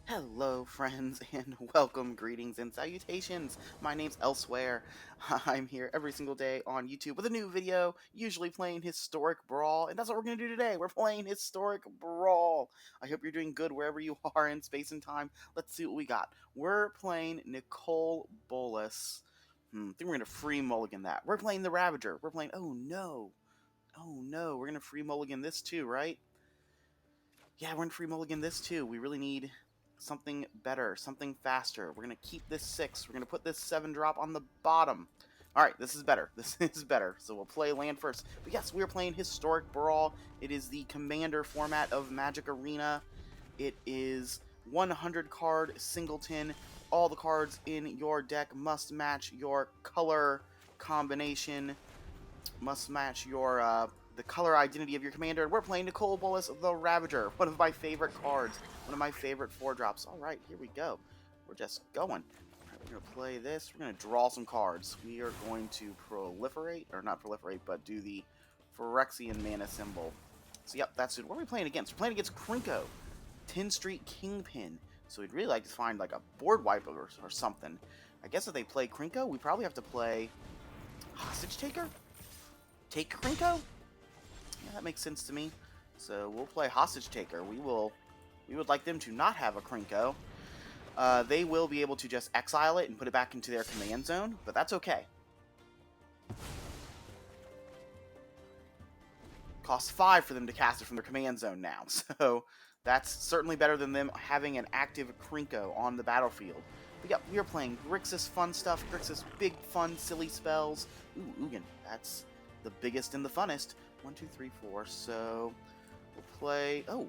Hello, friends, and welcome, greetings, and salutations. My name's Elsewhere. I'm here every single day on YouTube with a new video, usually playing Historic Brawl, and that's what we're going to do today. We're playing Historic Brawl. I hope you're doing good wherever you are in space and time. Let's see what we got. We're playing Nicol Bolas. I think we're going to free mulligan that. We're playing the Ravager. We're playing... Oh, no. Oh, no. We're going to free mulligan this too, right? Yeah, we're going to free mulligan this too. We really need something better, something faster. We're going to keep this 6. We're going to put this 7 drop on the bottom. Alright, this is better. This is better. So we'll play land first. But yes, we are playing Historic Brawl. It is the Commander format of Magic Arena. It is 100 card singleton. All the cards in your deck must match your color combination. Must match your the color identity of your commander. And we're playing Nicol Bolas The Ravager, one of my favorite cards, one of my favorite 4-drops. All right, here we go. We're just going. All right, we're going to play this. We're going to draw some cards. We are going to proliferate, or not proliferate, but do the Phyrexian mana symbol. So, yep, that's it. What are we playing against? We're playing against Krinko, 10 Street Kingpin. So we'd really like to find like a board wipe or something. I guess if they play Krinko, we probably have to play Hostage Taker? Take Krinko? Yeah, that makes sense to me. So we'll play Hostage Taker. We would like them to not have a Krinko. They will be able to just exile it and put it back into their command zone, but that's okay. Costs 5 for them to cast it from their command zone now, so that's certainly better than them having an active Krinko on the battlefield. But yeah, we are playing Grixis fun stuff, Grixis big fun silly spells. Ooh, Ugin, that's the biggest and the funnest. 1, 2, 3, 4. So we'll play. Oh,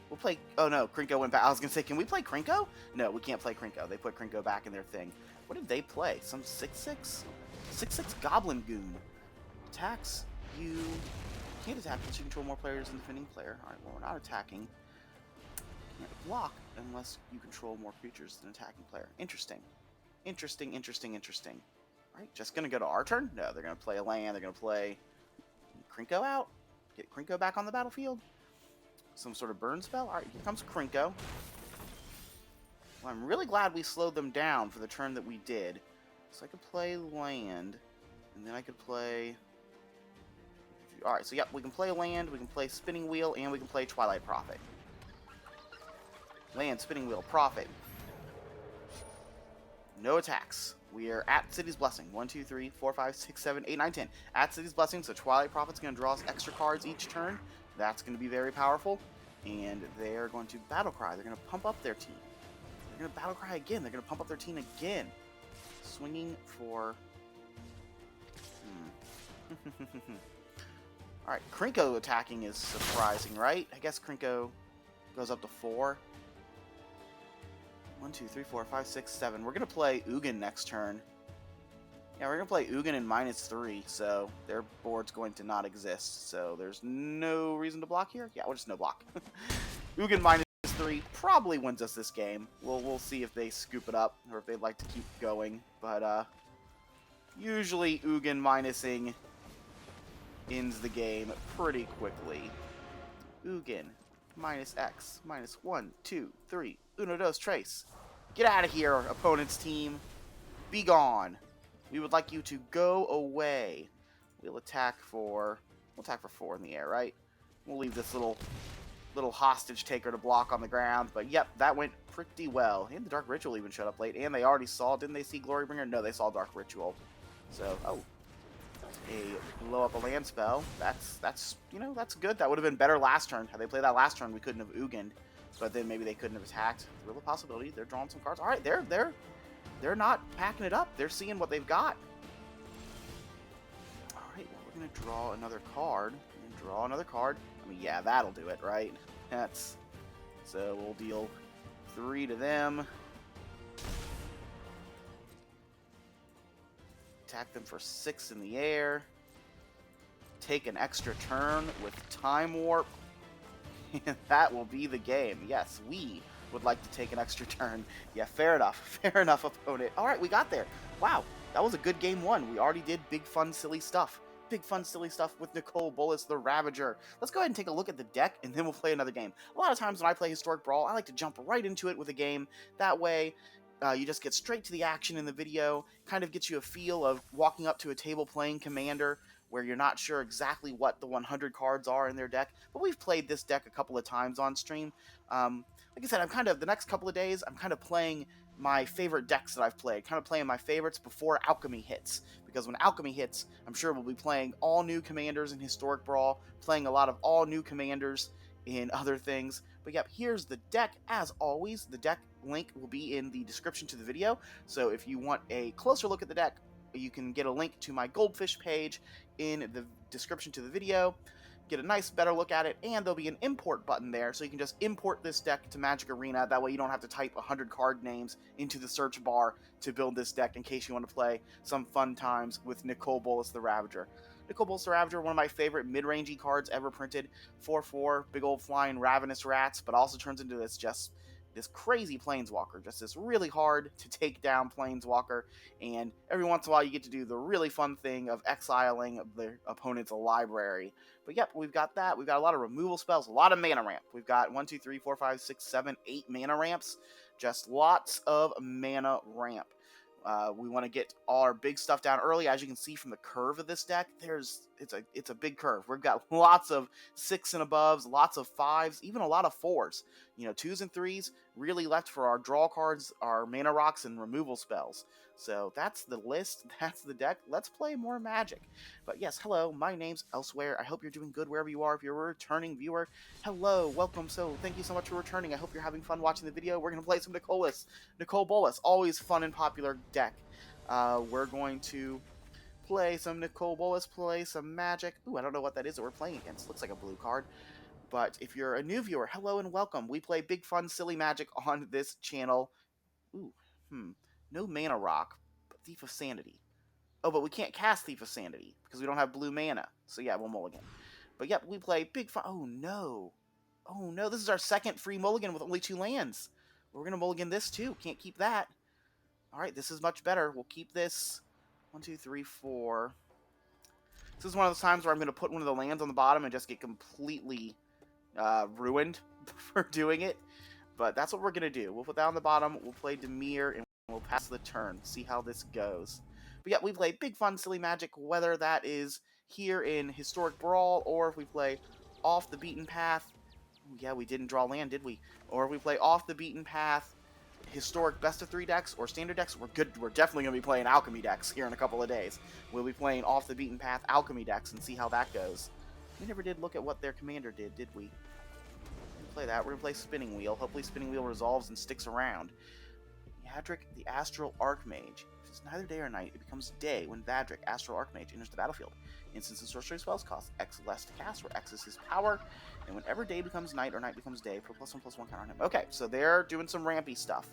we'll play. Oh no, Krinko went back. I was gonna say, can we play Krinko? No, we can't play Krinko. They put Krinko back in their thing. What did they play? Some 6/6, 6/6 Goblin Goon attacks. You can't attack unless you control more players than the defending player. All right, well, we're not attacking. You can't block unless you control more creatures than an attacking player. Interesting. Interesting, interesting, interesting. All right, just gonna go to our turn? No, they're gonna play a land. They're gonna play Krinko out. Get Krinko back on the battlefield. Some sort of burn spell. All right, here comes Krinko. Well, I'm really glad we slowed them down for the turn that we did. So I could play land, and then I could play... Alright, so yep, we can play land, we can play Spinning Wheel, and we can play Twilight Prophet. Land, Spinning Wheel, Prophet. No attacks. We are at City's Blessing. 1, 2, 3, 4, 5, 6, 7, 8, 9, 10. At City's Blessing, so Twilight Prophet's going to draw us extra cards each turn. That's going to be very powerful. And they're going to Battle Cry. They're going to pump up their team. They're going to Battle Cry again. They're going to pump up their team again. Swinging for... Alright, Krinko attacking is surprising, right? I guess Krinko goes up to 4. 1, 2, 3, 4, 5, 6, 7. We're going to play Ugin next turn. Yeah, we're going to play Ugin in -3, so their board's going to not exist. So there's no reason to block here. Yeah, we'll just no block. Ugin -3 probably wins us this game. We'll see if they scoop it up or if they'd like to keep going. But usually Ugin minusing ends the game pretty quickly. Ugin, -X, -1, 2, 3, uno, dos, tres. Get out of here, opponent's team. Be gone. We would like you to go away. We'll attack for 4 in the air, right? We'll leave this little hostage taker to block on the ground, but yep, that went pretty well. And the Dark Ritual even showed up late, and they already saw, didn't they see Glorybringer? No, they saw Dark Ritual. So, oh. A blow up a land spell. That's you know, that's good. That would have been better last turn. Had they played that last turn, we couldn't have Ugin'd, but then maybe they couldn't have attacked. Real possibility. They're drawing some cards. All right, they're not packing it up. They're seeing what they've got. All right, well, we're gonna draw another card. I mean, yeah, that'll do it, right? That's so we'll deal 3 to them. Attack them for 6 in the air. Take an extra turn with Time Warp. And that will be the game. Yes, we would like to take an extra turn. Yeah, fair enough. Fair enough, opponent. Alright, we got there. Wow, that was a good game 1. We already did big, fun, silly stuff. big fun silly stuff with Nicol Bolas The Ravager. Let's go ahead and take a look at the deck, and then we'll play another game. A lot of times when I play Historic Brawl, I like to jump right into it with a game. That way, you just get straight to the action in the video, kind of gets you a feel of walking up to a table playing Commander, where you're not sure exactly what the 100 cards are in their deck, but we've played this deck a couple of times on stream. Like I said, the next couple of days, I'm kind of playing my favorite decks that I've played, kind of playing my favorites before Alchemy hits, because when Alchemy hits, I'm sure we'll be playing all new commanders in Historic Brawl, playing a lot of all new commanders in other things. But yep, here's the deck. As always, the deck link will be in the description to the video, so if you want a closer look at the deck, you can get a link to my Goldfish page in the description to the video, get a nice better look at it, and there'll be an import button there, so you can just import this deck to Magic Arena. That way you don't have to type 100 card names into the search bar to build this deck in case you want to play some fun times with Nicol Bolas The Ravager. Nicol Bolas The Ravager, one of my favorite mid-rangey cards ever printed. 4/4, big old flying ravenous rats, but also turns into this crazy planeswalker, just this really hard to take down planeswalker, and every once in a while you get to do the really fun thing of exiling the opponent's library. But yep, we've got that. We've got a lot of removal spells, a lot of mana ramp. We've got 1, 2, 3, 4, 5, 6, 7, 8 mana ramps, just lots of mana ramp. We want to get all our big stuff down early. As you can see from the curve of this deck, it's a big curve. We've got lots of 6 and above, lots of 5s, even a lot of 4s. 2s and 3s really left for our draw cards, our mana rocks, and removal spells. So that's the list. That's the deck. Let's play more Magic. But yes, hello, my name's Elsewhere. I hope you're doing good wherever you are. If you're a returning viewer, hello, welcome. So thank you so much for returning. I hope you're having fun watching the video. We're going to play some Nicol Bolas. Always fun and popular deck. We're going to play some Nicol Bolas, play some Magic. Ooh, I don't know what that is that we're playing against. Looks like a blue card. But if you're a new viewer, hello and welcome. We play big, fun, silly Magic on this channel. Ooh, no mana rock, but Thief of Sanity. Oh, but we can't cast Thief of Sanity because we don't have blue mana. So yeah, we'll mulligan. But yep, we play big fun. Oh no. Oh no, this is our second free mulligan with only 2 lands. We're going to mulligan this too. Can't keep that. Alright, this is much better. We'll keep this. 1, 2, 3, 4. This is one of those times where I'm going to put one of the lands on the bottom and just get completely ruined for doing it. But that's what we're going to do. We'll put that on the bottom. We'll play Demir, and we'll pass the turn. See how this goes. But yeah, we play big, fun, silly Magic, whether that is here in Historic Brawl, or if we play off the beaten path. Ooh, yeah, we didn't draw land, did we? Or if we play off the beaten path, Historic best of 3 decks or standard decks. We're definitely going to be playing Alchemy decks here in a couple of days. We'll be playing off the beaten path Alchemy decks and see how that goes. We never did look at what their commander did we? Play that. We're going to play Spinning Wheel. Hopefully Spinning Wheel resolves and sticks around. Vadric, the Astral Archmage. If it's neither day or night, it becomes day when Vadric, Astral Archmage, enters the battlefield. Instants and sorcery spells cost X less to cast, where X is his power, and whenever day becomes night or night becomes day, put +1/+1 counter on him. Okay, so they're doing some rampy stuff.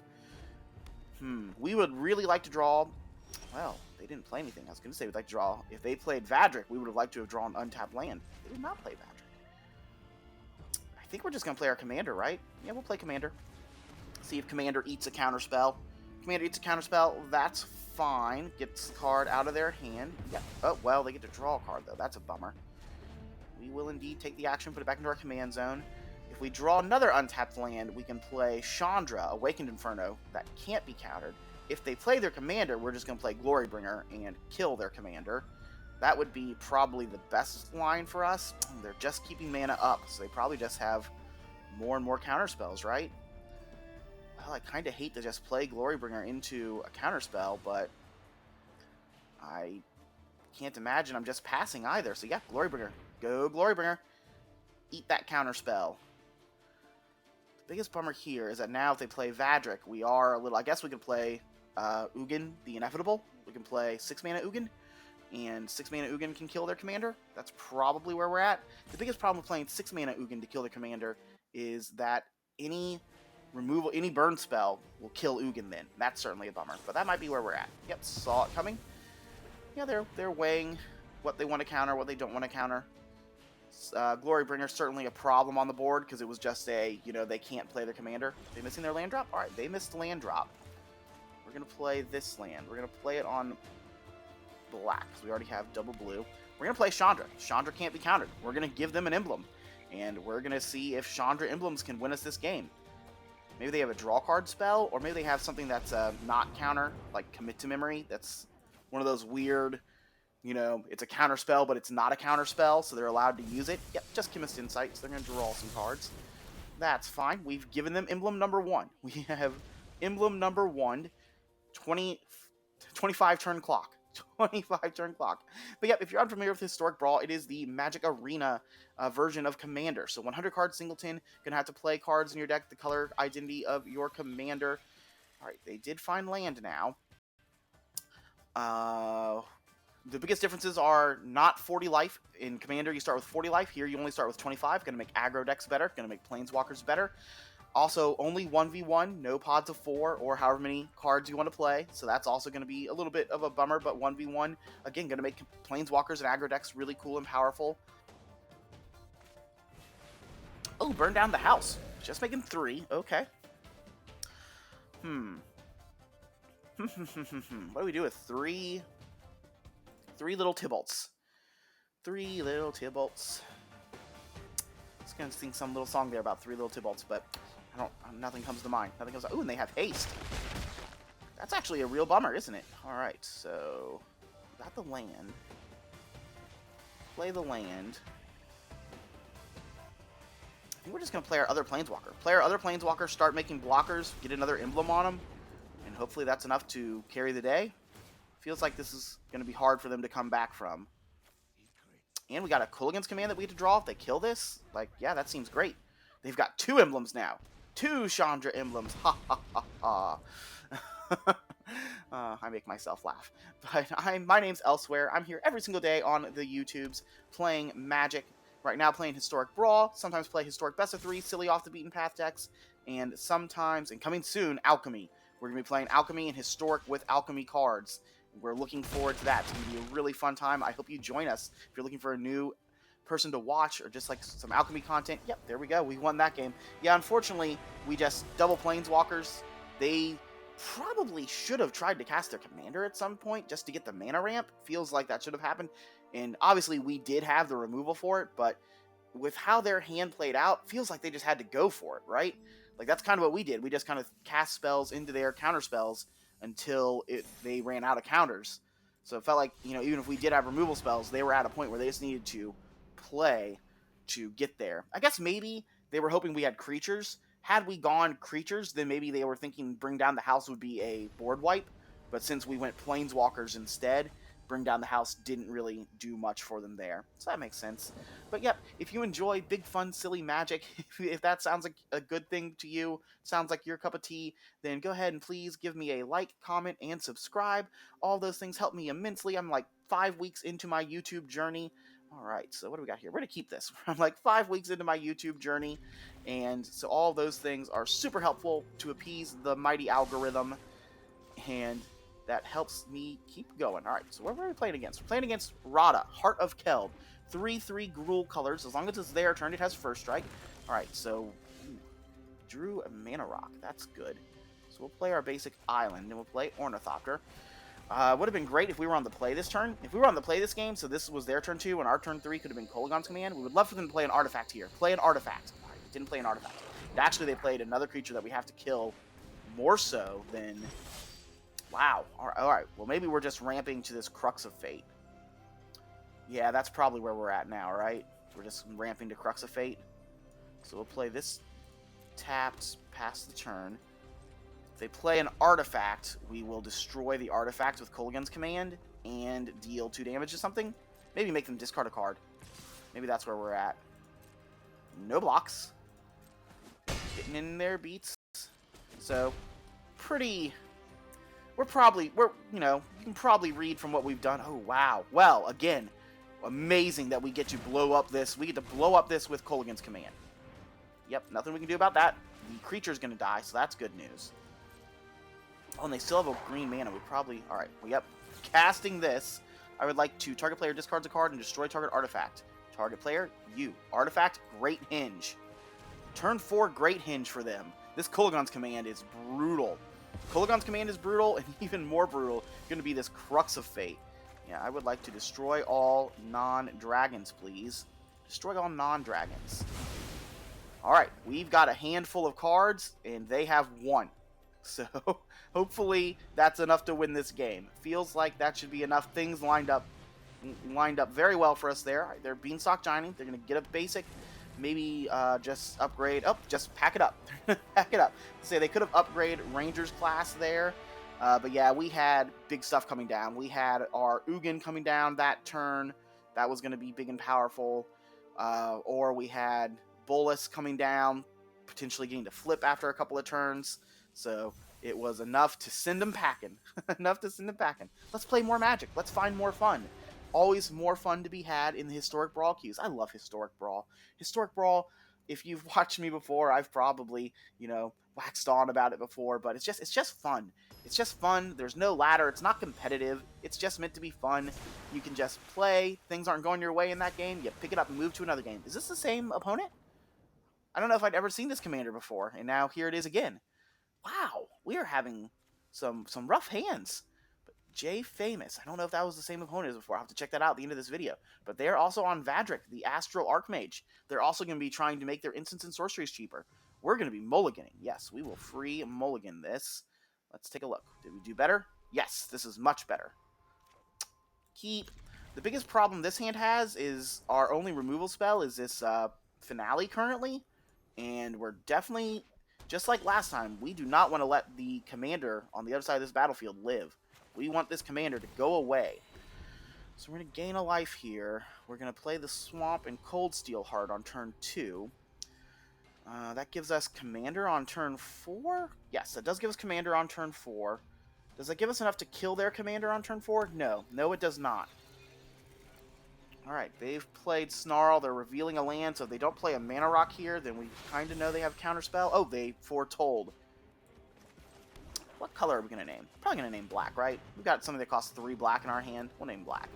We would really like to draw... Well, they didn't play anything. I was going to say we'd like to draw... If they played Vadric, we would have liked to have drawn untapped land. They did not play Vadric. I think we're just going to play our Commander, right? Yeah, we'll play Commander. See if Commander eats a counterspell. Commander eats a counterspell, that's fine. Gets the card out of their hand. Yeah. Oh, well, they get to draw a card, though. That's a bummer. We will indeed take the action, put it back into our command zone. If we draw another untapped land, we can play Chandra, Awakened Inferno. That can't be countered. If they play their commander, we're just going to play Glorybringer and kill their commander. That would be probably the best line for us. They're just keeping mana up, so they probably just have more and more counterspells, right? Well, I kind of hate to just play Glorybringer into a counterspell, but I can't imagine I'm just passing either. So yeah, Glorybringer. Go Glorybringer. Eat that counterspell. The biggest bummer here is that now if they play Vadric, we are a little... I guess we could play Ugin, the Inevitable. We can play 6 mana Ugin, and 6 mana Ugin can kill their commander. That's probably where we're at. The biggest problem with playing 6 mana Ugin to kill their commander is that any burn spell will kill Ugin then. That's certainly a bummer, but that might be where we're at. Yep, saw it coming. Yeah, they're weighing what they want to counter, what they don't want to counter. Glorybringer certainly a problem on the board because it was just they can't play their commander. They missing their land drop? Alright, they missed the land drop. We're going to play this land. We're going to play it on black because we already have double blue. we're going to play Chandra. Chandra can't be countered. We're going to give them an emblem. And we're going to see if Chandra emblems can win us this game. Maybe they have a draw card spell, or maybe they have something that's not counter, like Commit to Memory. That's one of those weird, you know, it's a counter spell, but it's not a counter spell, so they're allowed to use it. Yep, just Chemist Insight, so they're going to draw some cards. That's fine. We've given them emblem number 1. We have emblem number 1, 25 turn clock. 25 turn clock. But yep, if you're unfamiliar with Historic Brawl, it is the Magic Arena version of Commander. So 100 card singleton, gonna have to play cards in your deck, the color identity of your commander. Alright, they did find land now. The biggest differences are not 40 life. In Commander, you start with 40 life. Here, you only start with 25. Gonna make aggro decks better. Gonna make Planeswalkers better. Also, only 1v1, no pods of 4, or however many cards you want to play. So that's also going to be a little bit of a bummer, but 1v1, again, going to make Planeswalkers and aggro decks really cool and powerful. Oh, burn down the house. Just making 3. Okay. What do we do with 3 little Tybalts? 3 little Tybalts. I was going to sing some little song there about 3 little Tybalts, but nothing comes to mind. Nothing comes to... Ooh, and they have haste. That's actually a real bummer, isn't it? Alright, so... got the land. Play the land. I think we're just going to play our other Planeswalker. Play our other Planeswalker, start making blockers, get another emblem on them, and hopefully that's enough to carry the day. Feels like this is going to be hard for them to come back from. And we got a Kulligan's Command that we get to draw if they kill this. Like, yeah, that seems great. They've got 2 emblems now. 2 Chandra emblems. Ha ha ha ha. I make myself laugh. But my name's Elsewhere. I'm here every single day on the YouTubes playing Magic. Right now playing Historic Brawl. Sometimes play Historic Best of 3, silly off the beaten path decks. And sometimes, and coming soon, Alchemy. We're going to be playing Alchemy and Historic with Alchemy cards. We're looking forward to that. It's going to be a really fun time. I hope you join us. If you're looking for a new person to watch or just like some Alchemy content, yep, there we go. We won that game. Yeah, unfortunately, we just double Planeswalkers. They probably should have tried to cast their commander at some point just to get the mana ramp. Feels like that should have happened. And obviously, we did have the removal for it, but with how their hand played out, feels like they just had to go for it, right? Like, that's kind of what we did. We just kind of cast spells into their counter spells until they ran out of counters. So it felt like, you know, even if we did have removal spells, they were at a point where they just needed to play to get there. I guess maybe they were hoping we had creatures. Had we gone creatures, then maybe they were thinking Bring Down the House would be a board wipe. But since we went Planeswalkers instead, Bring Down the House didn't really do much for them there. So that makes sense. But yep, if you enjoy big, fun, silly Magic, if that sounds like a good thing to you, sounds like your cup of tea, then go ahead and please give me a like, comment, and subscribe. All those things help me immensely. I'm like 5 weeks into my YouTube journey. Alright, so what do we got here? We're going to keep this. I'm like 5 weeks into my YouTube journey, and so all those things are super helpful to appease the mighty algorithm, and that helps me keep going. Alright, so what are we playing against? We're playing against Rada, Heart of Keld. 3/3 Gruul colors. As long as it's their turn, it has first strike. Alright, so drew a mana rock. That's good. So we'll play our basic island, and we'll play Ornithopter. Would have been great if we were on the play this turn. If we were on the play this game, so this was their turn 2, and our turn 3 could have been Kolaghan's Command, we would love for them to play an artifact here. Play an artifact. Alright, didn't play an artifact. Actually, they played another creature that we have to kill more so than... Wow. Alright, well maybe we're just ramping to this Crux of Fate. Yeah, that's probably where we're at now, right? We're just ramping to Crux of Fate. So we'll play this tapped past the turn. If they play an artifact, we will destroy the artifact with Kolaghan's Command and deal 2 damage to something. Maybe make them discard a card. Maybe that's where we're at. No blocks. Getting in their beats. So, pretty... We're, you know, you can probably read from what we've done. Oh, wow. Well, again, amazing that we get to blow up this. We get to blow up this with Kolaghan's Command. Yep, nothing we can do about that. The creature's going to die, so that's good news. Oh, and they still have a green mana. We probably... Alright, well, yep. Casting this, I would like to target player discards a card and destroy target artifact. Target player, you. Artifact, Great Hinge. Turn 4, Great Hinge for them. This Kolaghan's Command is brutal. Kolaghan's Command is brutal, and even more brutal, going to be this Crux of Fate. Yeah, I would like to destroy all non-dragons, please. Destroy all non-dragons. Alright, we've got a handful of cards, and they have one. So, hopefully, that's enough to win this game. Feels like that should be enough. Things lined up very well for us there. They're Beanstalk Giant. They're going to get a basic, maybe just upgrade. Oh, just pack it up. Pack it up. Say they could have upgraded Ranger's class there. But yeah, we had big stuff coming down. We had our Ugin coming down that turn. That was going to be big and powerful. Or we had Bolas coming down, potentially getting to flip after a couple of turns. So it was enough to send them packing. Enough to send them packing. Let's play more Magic. Let's find more fun. Always more fun to be had in the Historic Brawl queues. I love Historic Brawl. Historic Brawl, if you've watched me before, I've probably, waxed on about it before, but it's just fun. It's just fun. There's no ladder. It's not competitive. It's just meant to be fun. You can just play. Things aren't going your way in that game. You pick it up and move to another game. Is this the same opponent? I don't know if I'd ever seen this commander before, and now here it is again. Wow, we are having some rough hands. But Jay Famous, I don't know if that was the same opponent as before. I'll have to check that out at the end of this video. But they're also on Vadric, the Astral Archmage. They're also going to be trying to make their instants and sorceries cheaper. We're going to be mulliganing. Yes, we will free mulligan this. Let's take a look. Did we do better? Yes, this is much better. Keep. The biggest problem this hand has is our only removal spell is this Finale currently. And we're definitely, just like last time, we do not want to let the commander on the other side of this battlefield live. We want this commander to go away. So we're going to gain a life here. We're going to play the Swamp and Cold Steel Heart on turn 2. That gives us commander on turn 4? Yes, that does give us commander on turn 4. Does that give us enough to kill their commander on turn 4? No. No, it does not. Alright, they've played Snarl. They're revealing a land, so if they don't play a Mana Rock here, then we kind of know they have Counterspell. Oh, they foretold. What color are we going to name? Probably going to name black, right? We've got something that costs 3 black in our hand. We'll name black.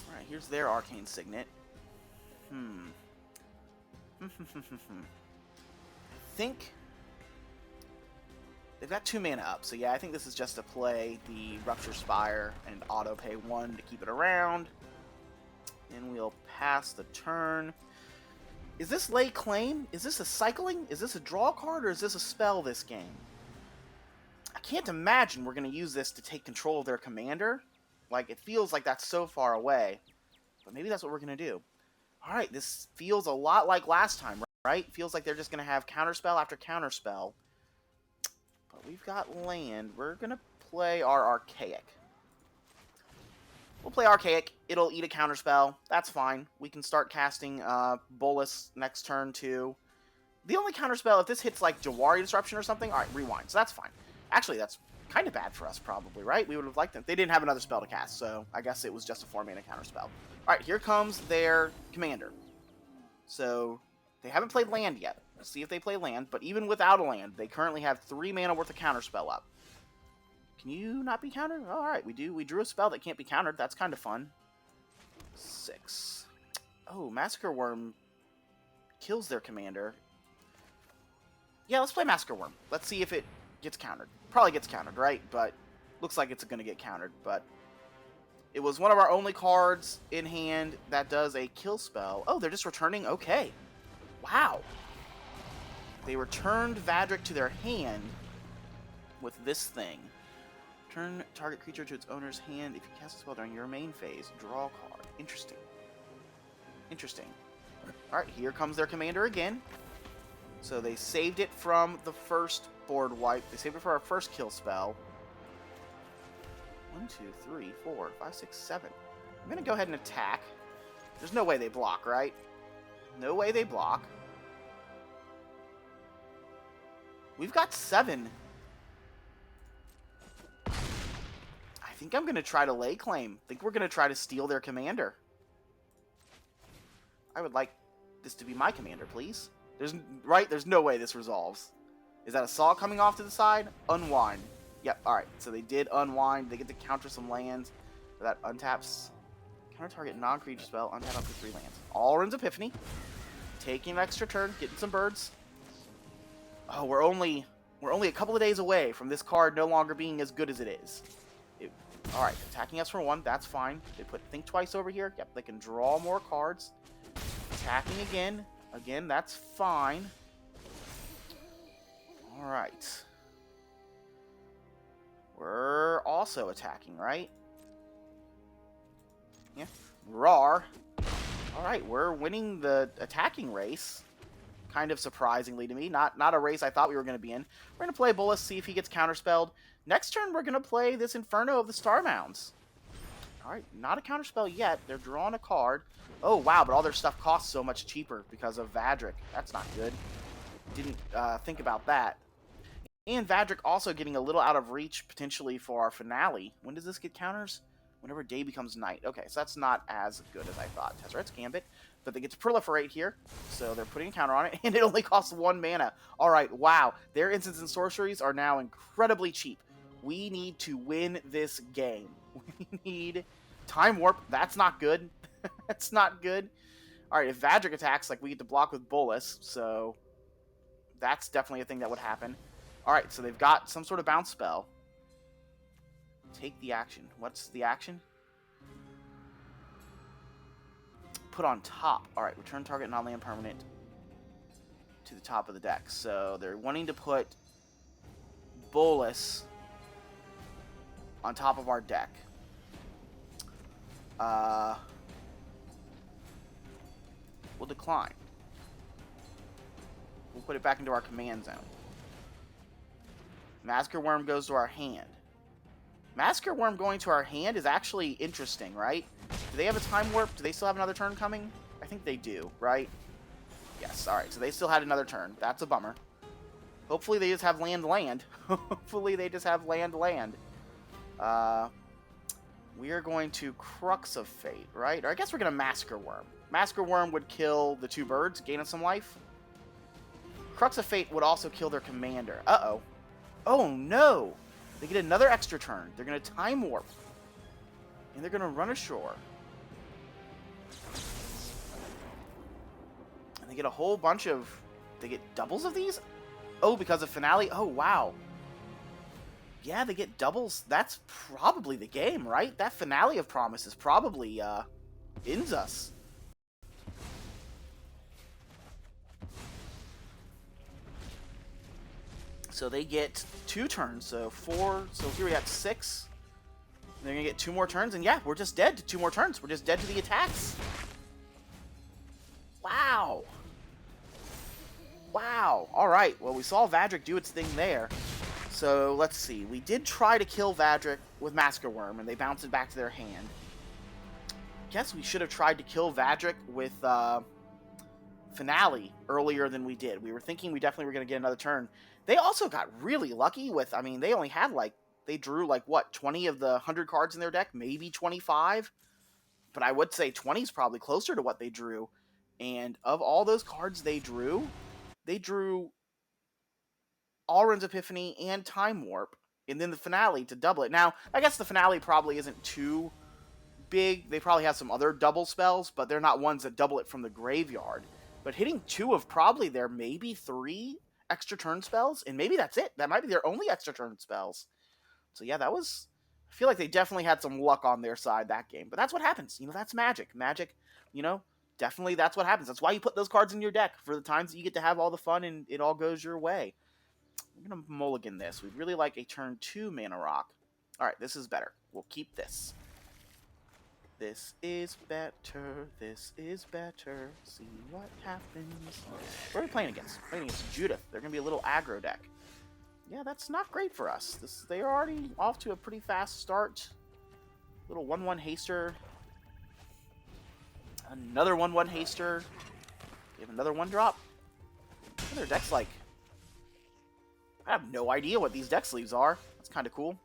Alright, here's their Arcane Signet. I think they've got 2 mana up, so yeah, I think this is just to play the Rupture Spire and auto pay 1 to keep it around. And we'll pass the turn. Is this Lay Claim? Is this a cycling? Is this a draw card, or is this a spell this game? I can't imagine we're going to use this to take control of their commander. Like, it feels like that's so far away. But maybe that's what we're going to do. Alright, this feels a lot like last time, right? Feels like they're just going to have counterspell after counterspell. But we've got land. We're going to play our Archaic. We'll play Archaic. It'll eat a counterspell. That's fine. We can start casting Bolas next turn, too. The only counterspell, if this hits, like, Jawari Disruption or something, alright, rewind. So that's fine. Actually, that's kind of bad for us, probably, right? We would have liked them. They didn't have another spell to cast, so I guess it was just a 4-mana counterspell. Alright, here comes their commander. So they haven't played land yet. Let's see if they play land, but even without a land, they currently have 3 mana worth of counterspell up. Can you not be countered? Oh, alright, we do. We drew a spell that can't be countered. That's kind of fun. 6. Oh, Massacre Worm kills their commander. Yeah, let's play Massacre Worm. Let's see if it gets countered. Probably gets countered, right? But looks like it's going to get countered. But it was one of our only cards in hand that does a kill spell. Oh, they're just returning? Okay. Wow. They returned Vadric to their hand with this thing. Turn target creature to its owner's hand. If you cast a spell during your main phase, draw a card. Interesting. Interesting. Alright, here comes their commander again. So they saved it from the first board wipe. They saved it for our first kill spell. 1, 2, 3, 4, 5, 6, 7. I'm going to go ahead and attack. There's no way they block, right? No way they block. We've got 7. I think I'm going to try to lay claim. I think we're going to try to steal their commander. I would like this to be my commander, please. There's no way this resolves. Is that a saw coming off to the side? Unwind. Yep, alright. So they did unwind. They get to counter some lands. So that untaps. Counter target non-creature spell. Untap up to 3 lands. Alrund's Epiphany. Taking an extra turn, getting some birds. Oh, we're only a couple of days away from this card no longer being as good as it is. Alright, attacking us for 1, that's fine. They put Think Twice over here. Yep, they can draw more cards. Attacking again. Again, that's fine. Alright. We're also attacking, right? Yeah. Roar. Alright, we're winning the attacking race. Kind of surprisingly to me. Not a race I thought we were going to be in. We're going to play Bolas, see if he gets counterspelled. Next turn, we're going to play this Inferno of the Star Mounds. Alright, not a counterspell yet. They're drawing a card. Oh, wow, but all their stuff costs so much cheaper because of Vadric. That's not good. Didn't think about that. And Vadric also getting a little out of reach, potentially, for our finale. When does this get counters? Whenever day becomes night. Okay, so that's not as good as I thought. Tezzeret's Gambit. But they get to proliferate here, so they're putting a counter on it, and it only costs 1 mana. Alright, wow. Their instants and sorceries are now incredibly cheap. We need to win this game. We need Time Warp. That's not good. That's not good. Alright, if Vadric attacks, like, we get to block with Bolas, so that's definitely a thing that would happen. Alright, so they've got some sort of bounce spell. Take the action. What's the action? Put on top. Alright, return target non-land permanent to the top of the deck. So they're wanting to put Bolas on top of our deck. We'll decline. We'll put it back into our command zone. Massacre Worm goes to our hand. Massacre Worm going to our hand is actually interesting, right? Do they have a Time Warp? Do they still have another turn coming? I think they do, right? Yes, alright, so they still had another turn. That's a bummer. Hopefully they just have land. Hopefully they just have land. We are going to Crux of Fate, right? Or I guess we're going to Massacre Worm. Massacre Worm would kill the 2 birds, gain us some life. Crux of Fate would also kill their commander. Uh-oh. Oh, no! They get another extra turn. They're going to Time Warp. And they're going to run ashore. And they get a whole bunch of... They get doubles of these? Oh, because of Finale? Oh, wow. Yeah, they get doubles. That's probably the game, right? That Finale of Promise is probably, ends us. So they get 2 turns, so 4, so here we got 6. And they're gonna get 2 more turns, and yeah, we're just dead to 2 more turns. We're just dead to the attacks. Wow. Wow. Alright, well, we saw Vadric do its thing there. So, let's see. We did try to kill Vadric with Massacre Worm, and they bounced it back to their hand. Guess we should have tried to kill Vadric with, Finale earlier than we did. We were thinking we definitely were going to get another turn. They also got really lucky with, I mean, they only had like, they drew like, what, 20 of the 100 cards in their deck? Maybe 25? But I would say 20 is probably closer to what they drew. And of all those cards they drew Alrund's Epiphany and Time Warp. And then the Finale to double it. Now, I guess the Finale probably isn't too big. They probably have some other double spells, but they're not ones that double it from the graveyard. But hitting 2 of probably their maybe 3 extra turn spells, and maybe that's it. That might be their only extra turn spells. So yeah, that was... I feel like they definitely had some luck on their side that game. But that's what happens. You know, that's Magic. Magic, you know, definitely that's what happens. That's why you put those cards in your deck, for the times that you get to have all the fun and it all goes your way. We're going to mulligan this. We'd really like a turn 2 mana rock. Alright, this is better. We'll keep this. This is better. This is better. See what happens. What are we playing against? We're playing against Judith. They're going to be a little aggro deck. Yeah, that's not great for us. They are already off to a pretty fast start. Little 1/1 haster. Another 1/1 haster. We have another 1-drop. What are their decks like? I have no idea what these deck sleeves are. That's kind of cool.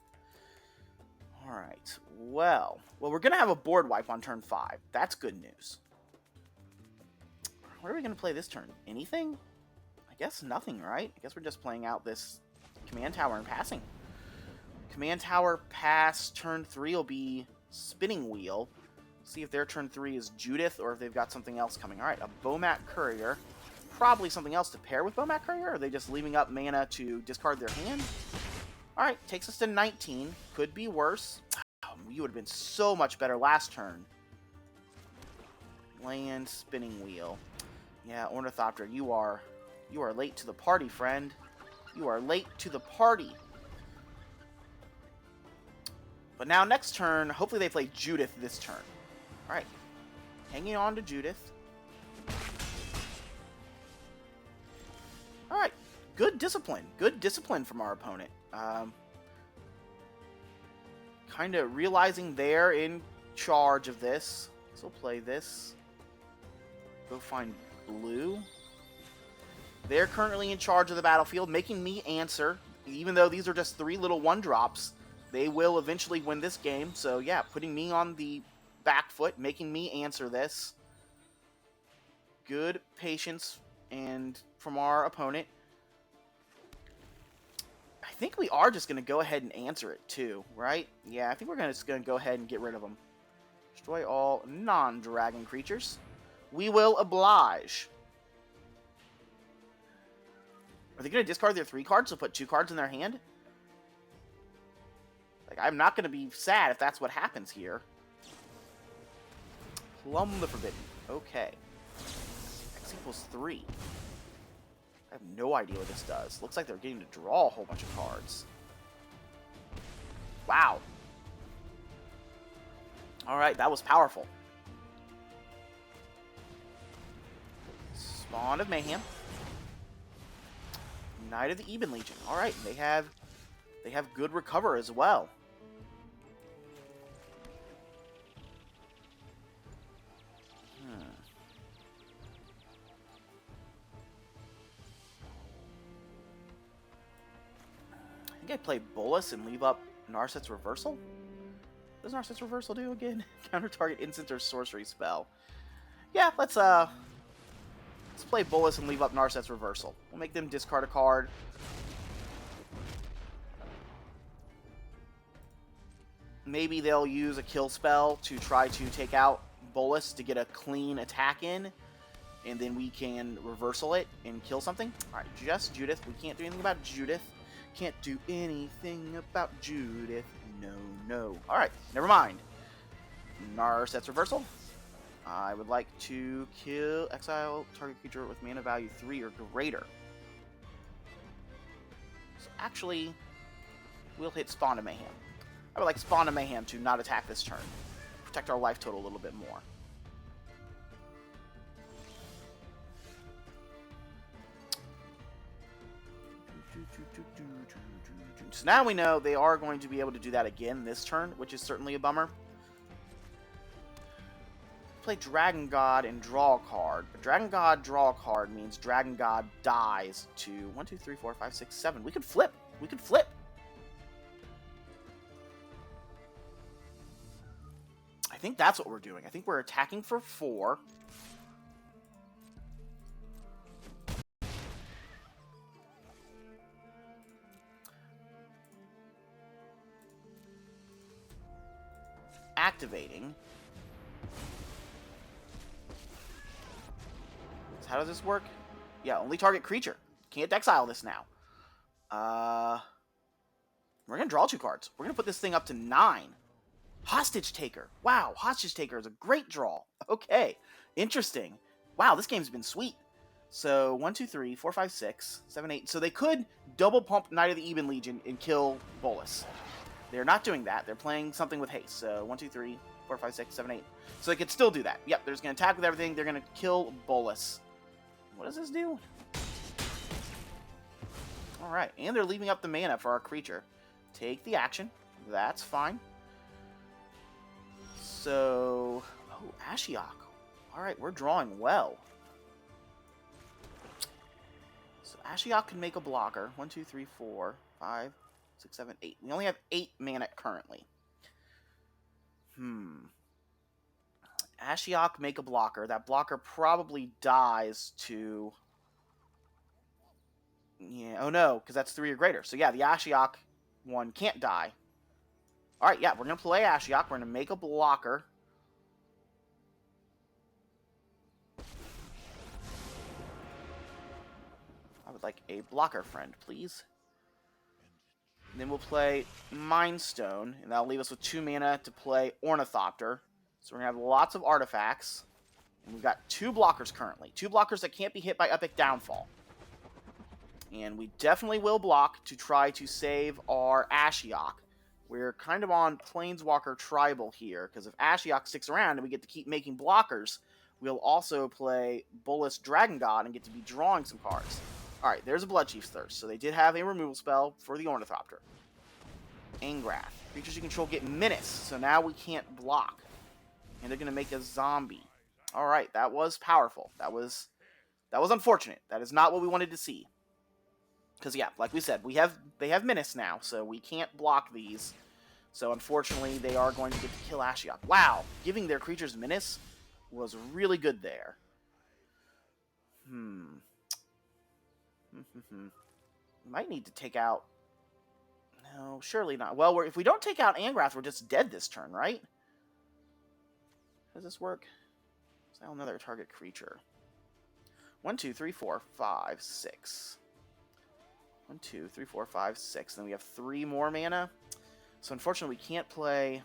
Alright, well, we're going to have a board wipe on turn 5. That's good news. What are we going to play this turn? Anything? I guess nothing, right? I guess we're just playing out this Command Tower and passing. Command Tower pass, turn 3 will be Spinning Wheel. See if their turn 3 is Judith or if they've got something else coming. All right, a Bomat Courier. Probably something else to pair with Bomat Courier, or are they just leaving up mana to discard their hand? Alright, takes us to 19. Could be worse. You would have been so much better last turn. Land, spinning wheel. Yeah, Ornithopter, you are late to the party, friend. You are late to the party. But now next turn, hopefully they play Judith this turn. Alright. Hanging on to Judith. Alright. Good discipline. Good discipline from our opponent. Kind of realizing they're in charge of this. So we'll play this. Go find blue. They're currently in charge of the battlefield, making me answer. Even though these are just 3 little 1-drops, they will eventually win this game. So yeah, putting me on the back foot, making me answer this. Good patience and from our opponent. I think we are just going to go ahead and answer it too, right? Yeah, I think we're just going to go ahead and get rid of them. Destroy all non-dragon creatures. We will oblige. Are they going to discard their 3 cards, so put 2 cards in their hand? Like, I'm not going to be sad if that's what happens here. Plumb the Forbidden. Okay. X equals 3. I have no idea what this does. Looks like they're getting to draw a whole bunch of cards. Wow. Alright, that was powerful. Spawn of Mayhem. Knight of the Eben Legion. Alright, they have good recover as well. I think I play Bolas and leave up Narset's Reversal? What does Narset's Reversal do again? Counter target instant or sorcery spell. Yeah, let's play Bolas and leave up Narset's Reversal. We'll make them discard a card. Maybe they'll use a kill spell to try to take out Bolas to get a clean attack in, and then we can reversal it and kill something. Alright, just Judith. We can't do anything about Judith. Can't do anything about Judith. No, no. Alright, never mind. Narset's Reversal. I would like to exile target creature with mana value 3 or greater. So actually, we'll hit Spawn of Mayhem. I would like Spawn of Mayhem to not attack this turn. Protect our life total a little bit more. So now we know they are going to be able to do that again this turn, which is certainly a bummer. Play Dragon God and draw a card. But Dragon God draw a card means Dragon God dies to 1, 2, 3, 4, 5, 6, 7. We could flip. We could flip. I think that's what we're doing. I think we're attacking for 4. Activating. So how does this work? Yeah, only target creature. Can't exile this now. We're going to draw 2 cards. We're going to put this thing up to 9. Hostage Taker. Wow, Hostage Taker is a great draw. Okay, interesting. Wow, this game's been sweet. So 1, 2, 3, 4, 5, 6, 7, 8. So they could double pump Knight of the Eben Legion and kill Bolas. They're not doing that. They're playing something with haste. So 1, 2, 3, 4, 5, 6, 7, 8. So they could still do that. Yep, they're just going to attack with everything. They're going to kill Bolas. What does this do? Alright, and they're leaving up the mana for our creature. Take the action. That's fine. So... Oh, Ashiok. Alright, we're drawing well. So Ashiok can make a blocker. 1, 2, 3, 4, 5, 6, 7, 8. We only have 8 mana currently. Ashiok make a blocker. That blocker probably dies to... Yeah, oh no, because that's 3 or greater. So yeah, the Ashiok one can't die. Alright, yeah, we're going to play Ashiok. We're going to make a blocker. I would like a blocker friend, please. And then we'll play Mind Stone, and that'll leave us with 2 mana to play Ornithopter. So we're going to have lots of artifacts. And we've got 2 blockers currently. 2 blockers that can't be hit by Epic Downfall. And we definitely will block to try to save our Ashiok. We're kind of on Planeswalker Tribal here, because if Ashiok sticks around and we get to keep making blockers, we'll also play Bolas Dragon God and get to be drawing some cards. Alright, there's a Bloodchief's Thirst, so they did have a removal spell for the Ornithopter. Angrath. Creatures you control get Menace, so now we can't block. And they're going to make a zombie. Alright, that was powerful. That was unfortunate. That is not what we wanted to see. Because, yeah, like we said, they have Menace now, so we can't block these. So, unfortunately, they are going to get to kill Ashiok. Wow, giving their creatures Menace was really good there. We might need to take out... No, surely not. Well, if we don't take out Angrath, we're just dead this turn, right? How does this work? Exile another target creature. 1, 2, 3, 4, 5, 6. 1, 2, 3, 4, 5, 6. Then we have 3 more mana. So unfortunately, we can't play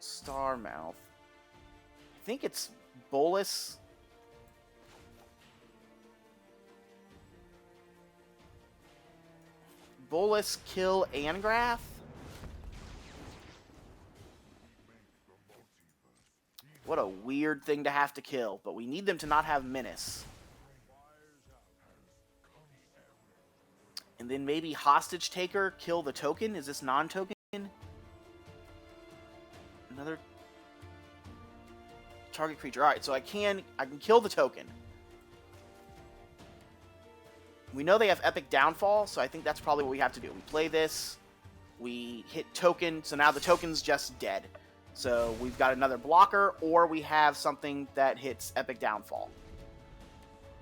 Starmouth. I think it's Bolas. Bolas kill Angrath? What a weird thing to have to kill, but we need them to not have Menace. And then maybe Hostage Taker, kill the token? Is this non-token? Another target creature. Alright, so I can kill the token. We know they have Epic Downfall, so I think that's probably what we have to do. We play this, we hit token, so now the token's just dead. So we've got another blocker, or we have something that hits Epic Downfall.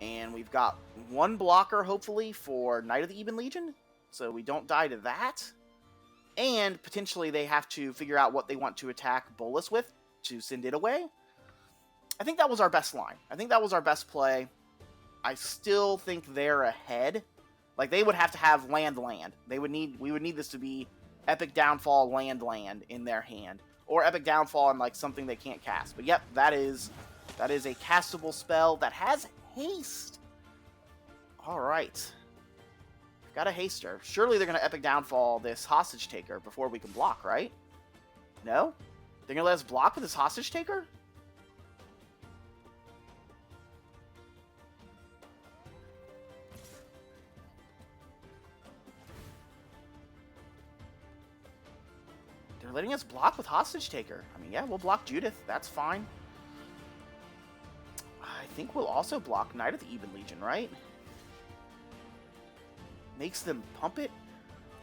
And we've got 1 blocker, hopefully, for Knight of the Ebon Legion, so we don't die to that. And potentially they have to figure out what they want to attack Bolas with to send it away. I think that was our best line. I think that was our best play. I still think they're ahead. Like, they would have to have land. We would need this to be Epic Downfall land in their hand. Or Epic Downfall and, like, something they can't cast. But yep, that is a castable spell that has haste. Alright. Got a haster. Surely they're going to Epic Downfall this Hostage Taker before we can block, right? No? They're going to let us block with this Hostage Taker? They're letting us block with Hostage Taker. I mean, yeah, we'll block Judith. That's fine. I think we'll also block Knight of the Ebon Legion, right? Makes them pump it?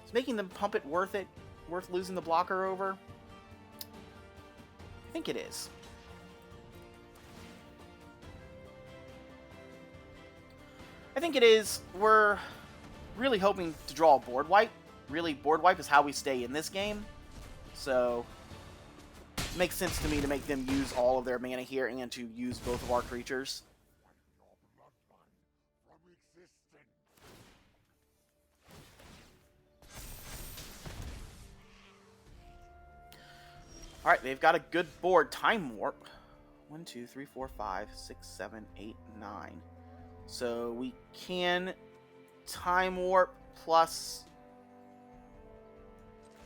Is making them pump it worth it? Worth losing the blocker over? I think it is. I think it is. We're really hoping to draw a board wipe. Really, board wipe is how we stay in this game. So, it makes sense to me to make them use all of their mana here and to use both of our creatures. Alright, they've got a good board. Time Warp. 1, 2, 3, 4, 5, 6, 7, 8, 9. So we can Time Warp plus...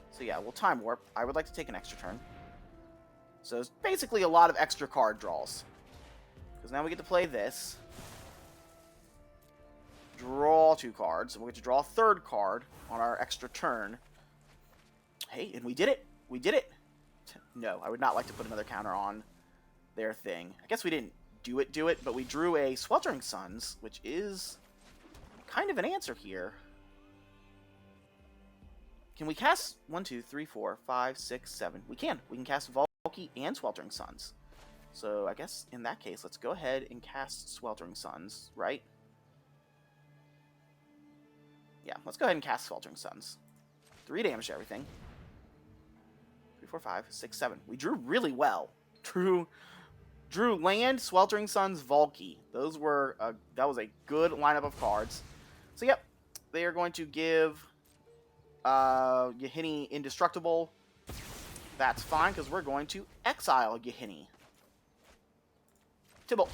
So yeah, we'll Time Warp. I would like to take an extra turn. So it's basically a lot of extra card draws. Because now we get to play this. Draw 2 cards. And we'll get to draw a 3rd card on our extra turn. Hey, and we did it! We did it! No, I would not like to put another counter on their thing. I guess we didn't do it, but we drew a Sweltering Suns, which is kind of an answer here. Can we cast 1, 2, 3, 4, 5, 6, 7? We can. We can cast Valky and Sweltering Suns. So I guess in that case, let's go ahead and cast Sweltering Suns, right? Yeah, let's go ahead and cast Sweltering Suns. 3 damage to everything. 3, 4, 5, 6, 7. We drew really well. Drew land, Sweltering Suns, Valky. Those were that was a good lineup of cards. So yep, they are going to give Yahini indestructible. That's fine, because we're going to exile Yahini. Tybalt.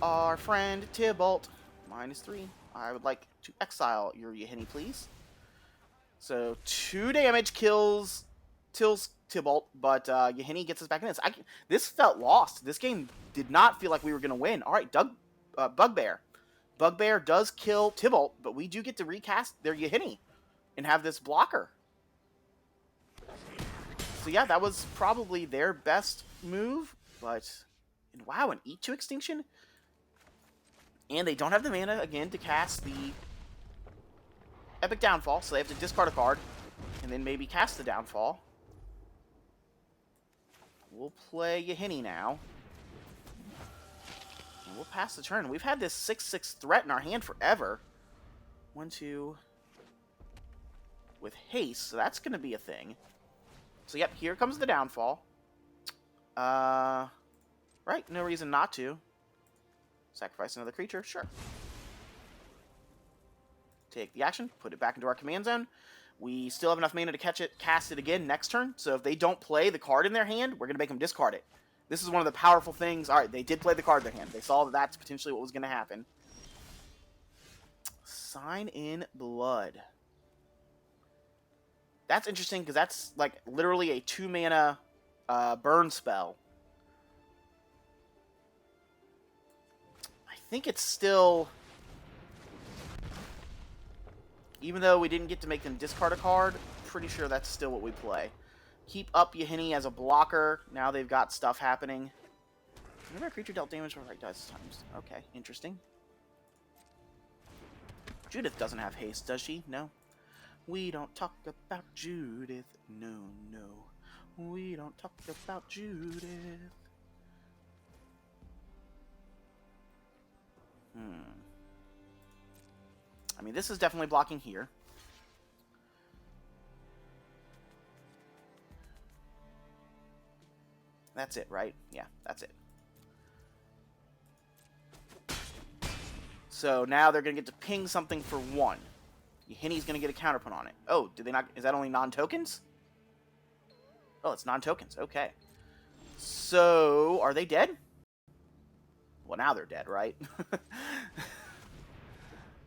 Our friend Tybalt. -3. I would like to exile your Yahini, please. So 2 damage kills Tybalt, but Yahini gets us back in this. This felt lost. This game did not feel like we were going to win. All right, Bugbear. Bugbear does kill Tybalt, but we do get to recast their Yahini and have this blocker. So yeah, that was probably their best move, but wow, an E2 extinction? And they don't have the mana, again, to cast the Epic Downfall, so they have to discard a card, and then maybe cast the Downfall. We'll play Yahini now. And we'll pass the turn. We've had this 6/6 threat in our hand forever. 1/2 with haste, so that's going to be a thing. So yep, here comes the Downfall. Right, no reason not to. Sacrifice another creature, sure. Take the action, put it back into our command zone. We still have enough mana to cast it again next turn, so if they don't play the card in their hand, we're going to make them discard it. This is one of the powerful things. Alright, they did play the card in their hand. They saw that that's potentially what was going to happen. Sign in Blood. That's interesting, because that's like literally a 2-mana burn spell. I think it's still... Even though we didn't get to make them discard a card, pretty sure that's still what we play. Keep up Yahini as a blocker. Now they've got stuff happening. Whenever a creature dealt damage for right dice times. Okay, interesting. Judith doesn't have haste, does she? No. We don't talk about Judith. No, no. We don't talk about Judith. I mean, this is definitely blocking here. That's it, right? Yeah, that's it. So now they're going to get to ping something for 1. Yahini's going to get a counterpoint on it. Oh, did they not? Is that only non-tokens? Oh, it's non-tokens. Okay. So, are they dead? Well, now they're dead, right?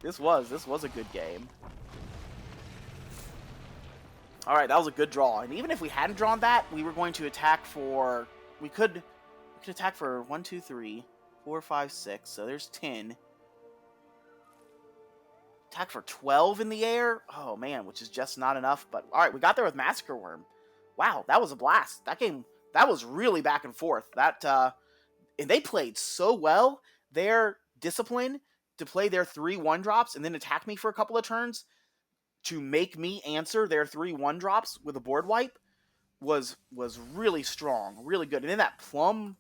This was a good game. Alright, that was a good draw. And even if we hadn't drawn that, we were going to attack for... We could attack for 1, 2, 3, 4, 5, 6. So there's 10. Attack for 12 in the air? Oh, man, which is just not enough. But, alright, we got there with Massacre Worm. Wow, that was a blast. That game, that was really back and forth. And they played so well. Their discipline to play their 3 1-drops and then attack me for a couple of turns to make me answer their 3 1-drops with a board wipe was really strong, really good. And then that plum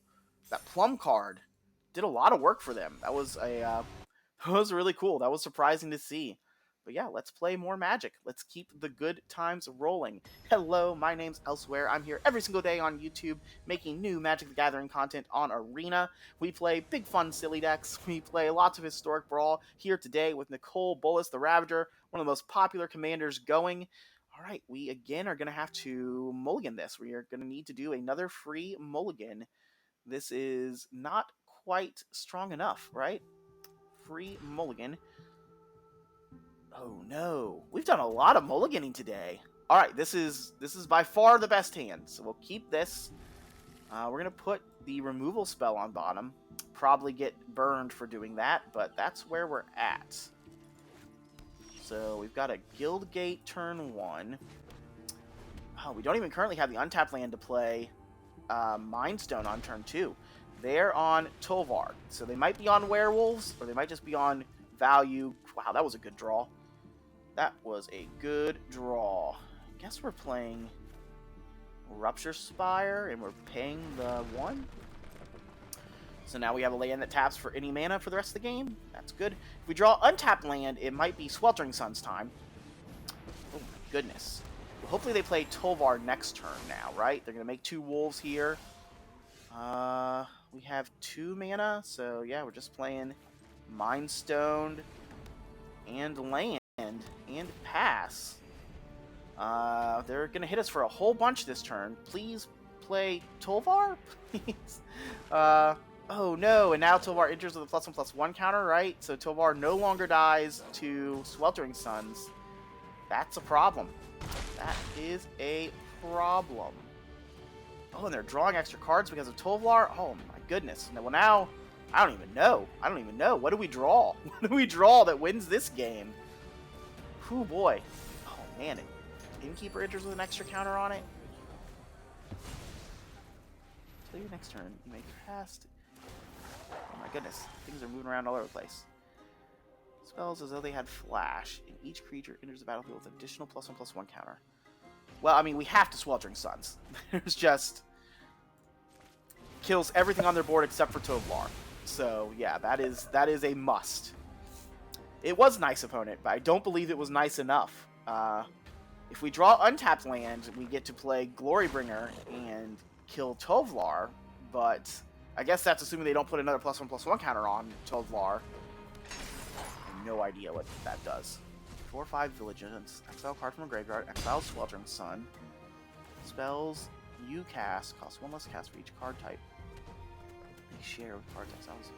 card did a lot of work for them. That was really cool. That was surprising to see. But yeah, let's play more Magic. Let's keep the good times rolling. Hello, my name's Elsewhere. I'm here every single day on YouTube making new Magic the Gathering content on Arena. We play big fun silly decks. We play lots of historic Brawl here today with Nicol Bolas The Ravager, one of the most popular commanders going. Alright, we again are going to have to mulligan this. We are going to need to do another free mulligan. This is not quite strong enough, right? Free mulligan. Oh no, we've done a lot of mulliganing today. Alright, this is by far the best hand, so we'll keep this. We're going to put the removal spell on bottom. Probably get burned for doing that, but that's where we're at. So we've got a Guildgate turn 1. Oh, we don't even currently have the untapped land to play Mind Stone on turn 2. They're on Tolvar, so they might be on Werewolves, or they might just be on Value. Wow, that was a good draw. That was a good draw. I guess we're playing Rupture Spire, and we're paying the 1. So now we have a land that taps for any mana for the rest of the game. That's good. If we draw untapped land, it might be Sweltering Sun's time. Oh my goodness. Well, hopefully they play Tolvar next turn now, right? They're going to make 2 wolves here. We have 2 mana, so yeah, we're just playing Mind Stoned. and land and pass. They're gonna hit us for a whole bunch this turn. Please play Tolvar, please. Oh no, and now Tolvar enters with a +1/+1 counter, right? So Tolvar no longer dies to Sweltering Suns. That's a problem. That is a problem. Oh, and they're drawing extra cards because of Tolvar? Oh my goodness. Well, now, I don't even know. What do we draw? What do we draw that wins this game? Whew, boy. Oh man, Innkeeper enters with an extra counter on it. Until your next turn, you may cast. Oh my goodness, things are moving around all over the place. Spells as though they had flash, and each creature enters the battlefield with additional +1/+1 counter. Well, I mean, we have to Sweltering Suns. There's just kills everything on their board except for Tovlar. So yeah, that is a must. It was nice opponent, but I don't believe it was nice enough. If we draw untapped land, we get to play Glorybringer and kill Tovlar, but I guess that's assuming they don't put another +1/+1 counter on Tovlar. I have no idea what that does. 4/5 Vigilance, exile card from a graveyard, exile Sweltering Sun. Spells you cast cost 1 less cast for each card type. They share with cards exiles.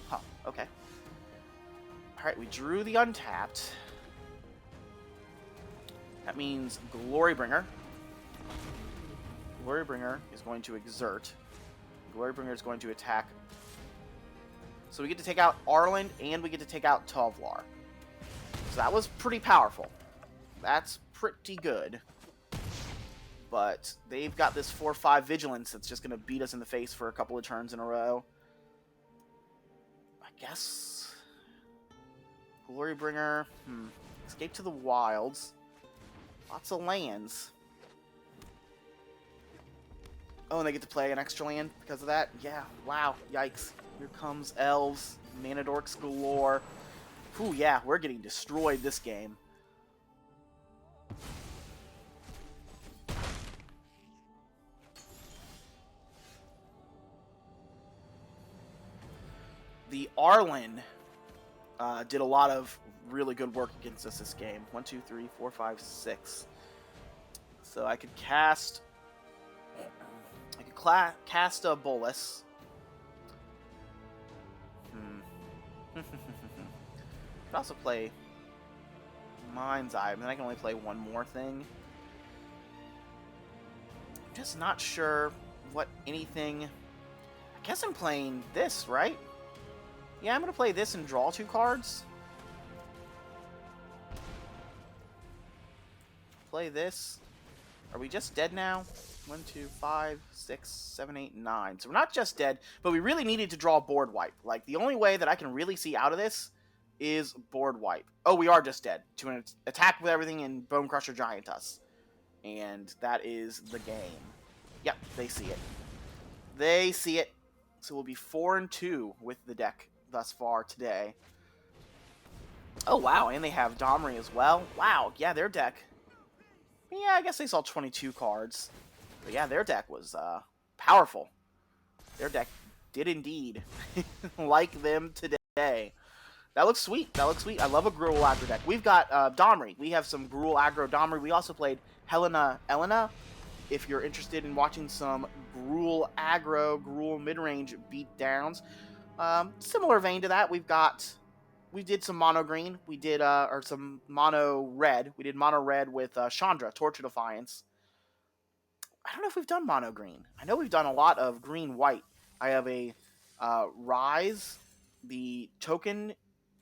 Huh, okay. Alright, we drew the untapped. That means Glorybringer. Glorybringer is going to exert. Glorybringer is going to attack. So we get to take out Arland and we get to take out Tovlar. So that was pretty powerful. That's pretty good. But they've got this 4/5 Vigilance that's just going to beat us in the face for a couple of turns in a row. I guess Glorybringer. Escape to the Wilds. Lots of lands. Oh, and they get to play an extra land because of that? Yeah, wow, yikes. Here comes Elves, Mana Dorks galore. Whew, yeah, we're getting destroyed this game. The Arlen did a lot of really good work against us this game. 1, 2, 3, 4, 5, 6. So I could cast a Bolas. Could also play Mind's Eye, and then I can only play one more thing. I'm just not sure what anything. I guess I'm playing this, right? Yeah, I'm gonna play this and draw 2 cards. Play this. Are we just dead now? 1, 2, 5, 6, 7, 8, 9. So we're not just dead, but we really needed to draw board wipe. Like, the only way that I can really see out of this is board wipe. Oh, we are just dead. To an attack with everything and Bone Crusher Giant us. And that is the game. Yep, they see it. They see it. So we'll be 4-2 with the deck thus far today. Oh, wow, and they have Domri as well. Wow, yeah, their deck. Yeah, I guess they saw 22 cards. But yeah, their deck was powerful. Their deck did indeed like them today. That looks sweet. That looks sweet. I love a Gruul aggro deck. We've got Domri. We have some Gruul aggro Domri. We also played Elena. If you're interested in watching some Gruul aggro, Gruul mid-range beatdowns. Similar vein to that, we did some mono green. We did or some mono red. We did mono red with Chandra, Torch of Defiance. I don't know if we've done mono green. I know we've done a lot of green white. I have a Rise, the token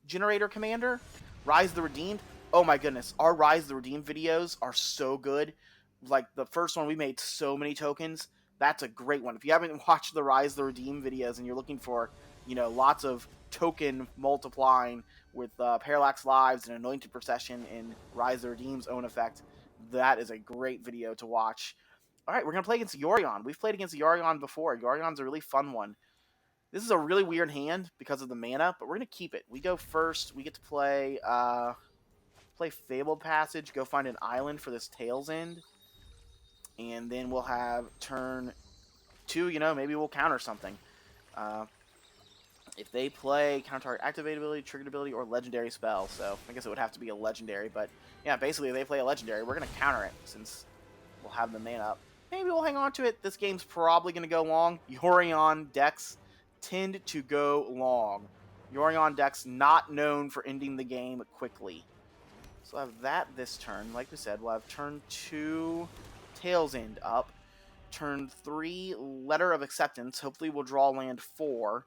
generator commander, Rise the Redeemed. Oh my goodness, our Rise the Redeemed videos are so good. Like the first one, we made so many tokens. That's a great one. If you haven't watched the Rise the Redeemed videos and you're looking for, lots of token multiplying with Parallax Lives and Anointed Procession and Rise the Redeemed's own effect, that is a great video to watch. All right, we're going to play against Yorion. We've played against Yorion before. Yorion's a really fun one. This is a really weird hand because of the mana, but we're going to keep it. We go first. We get to play Fabled Passage, go find an island for this Tail's End. And then we'll have turn 2, maybe we'll counter something. If they play counter activate ability, triggered ability, or legendary spell, so I guess it would have to be a legendary, but yeah, basically if they play a legendary, we're going to counter it since we'll have the mana up. Maybe we'll hang on to it. This game's probably going to go long. Yorion decks tend to go long. Yorion decks not known for ending the game quickly. So we'll have that this turn. Like we said, we'll have turn 2 Tails End up. Turn 3 Letter of Acceptance. Hopefully we'll draw land 4.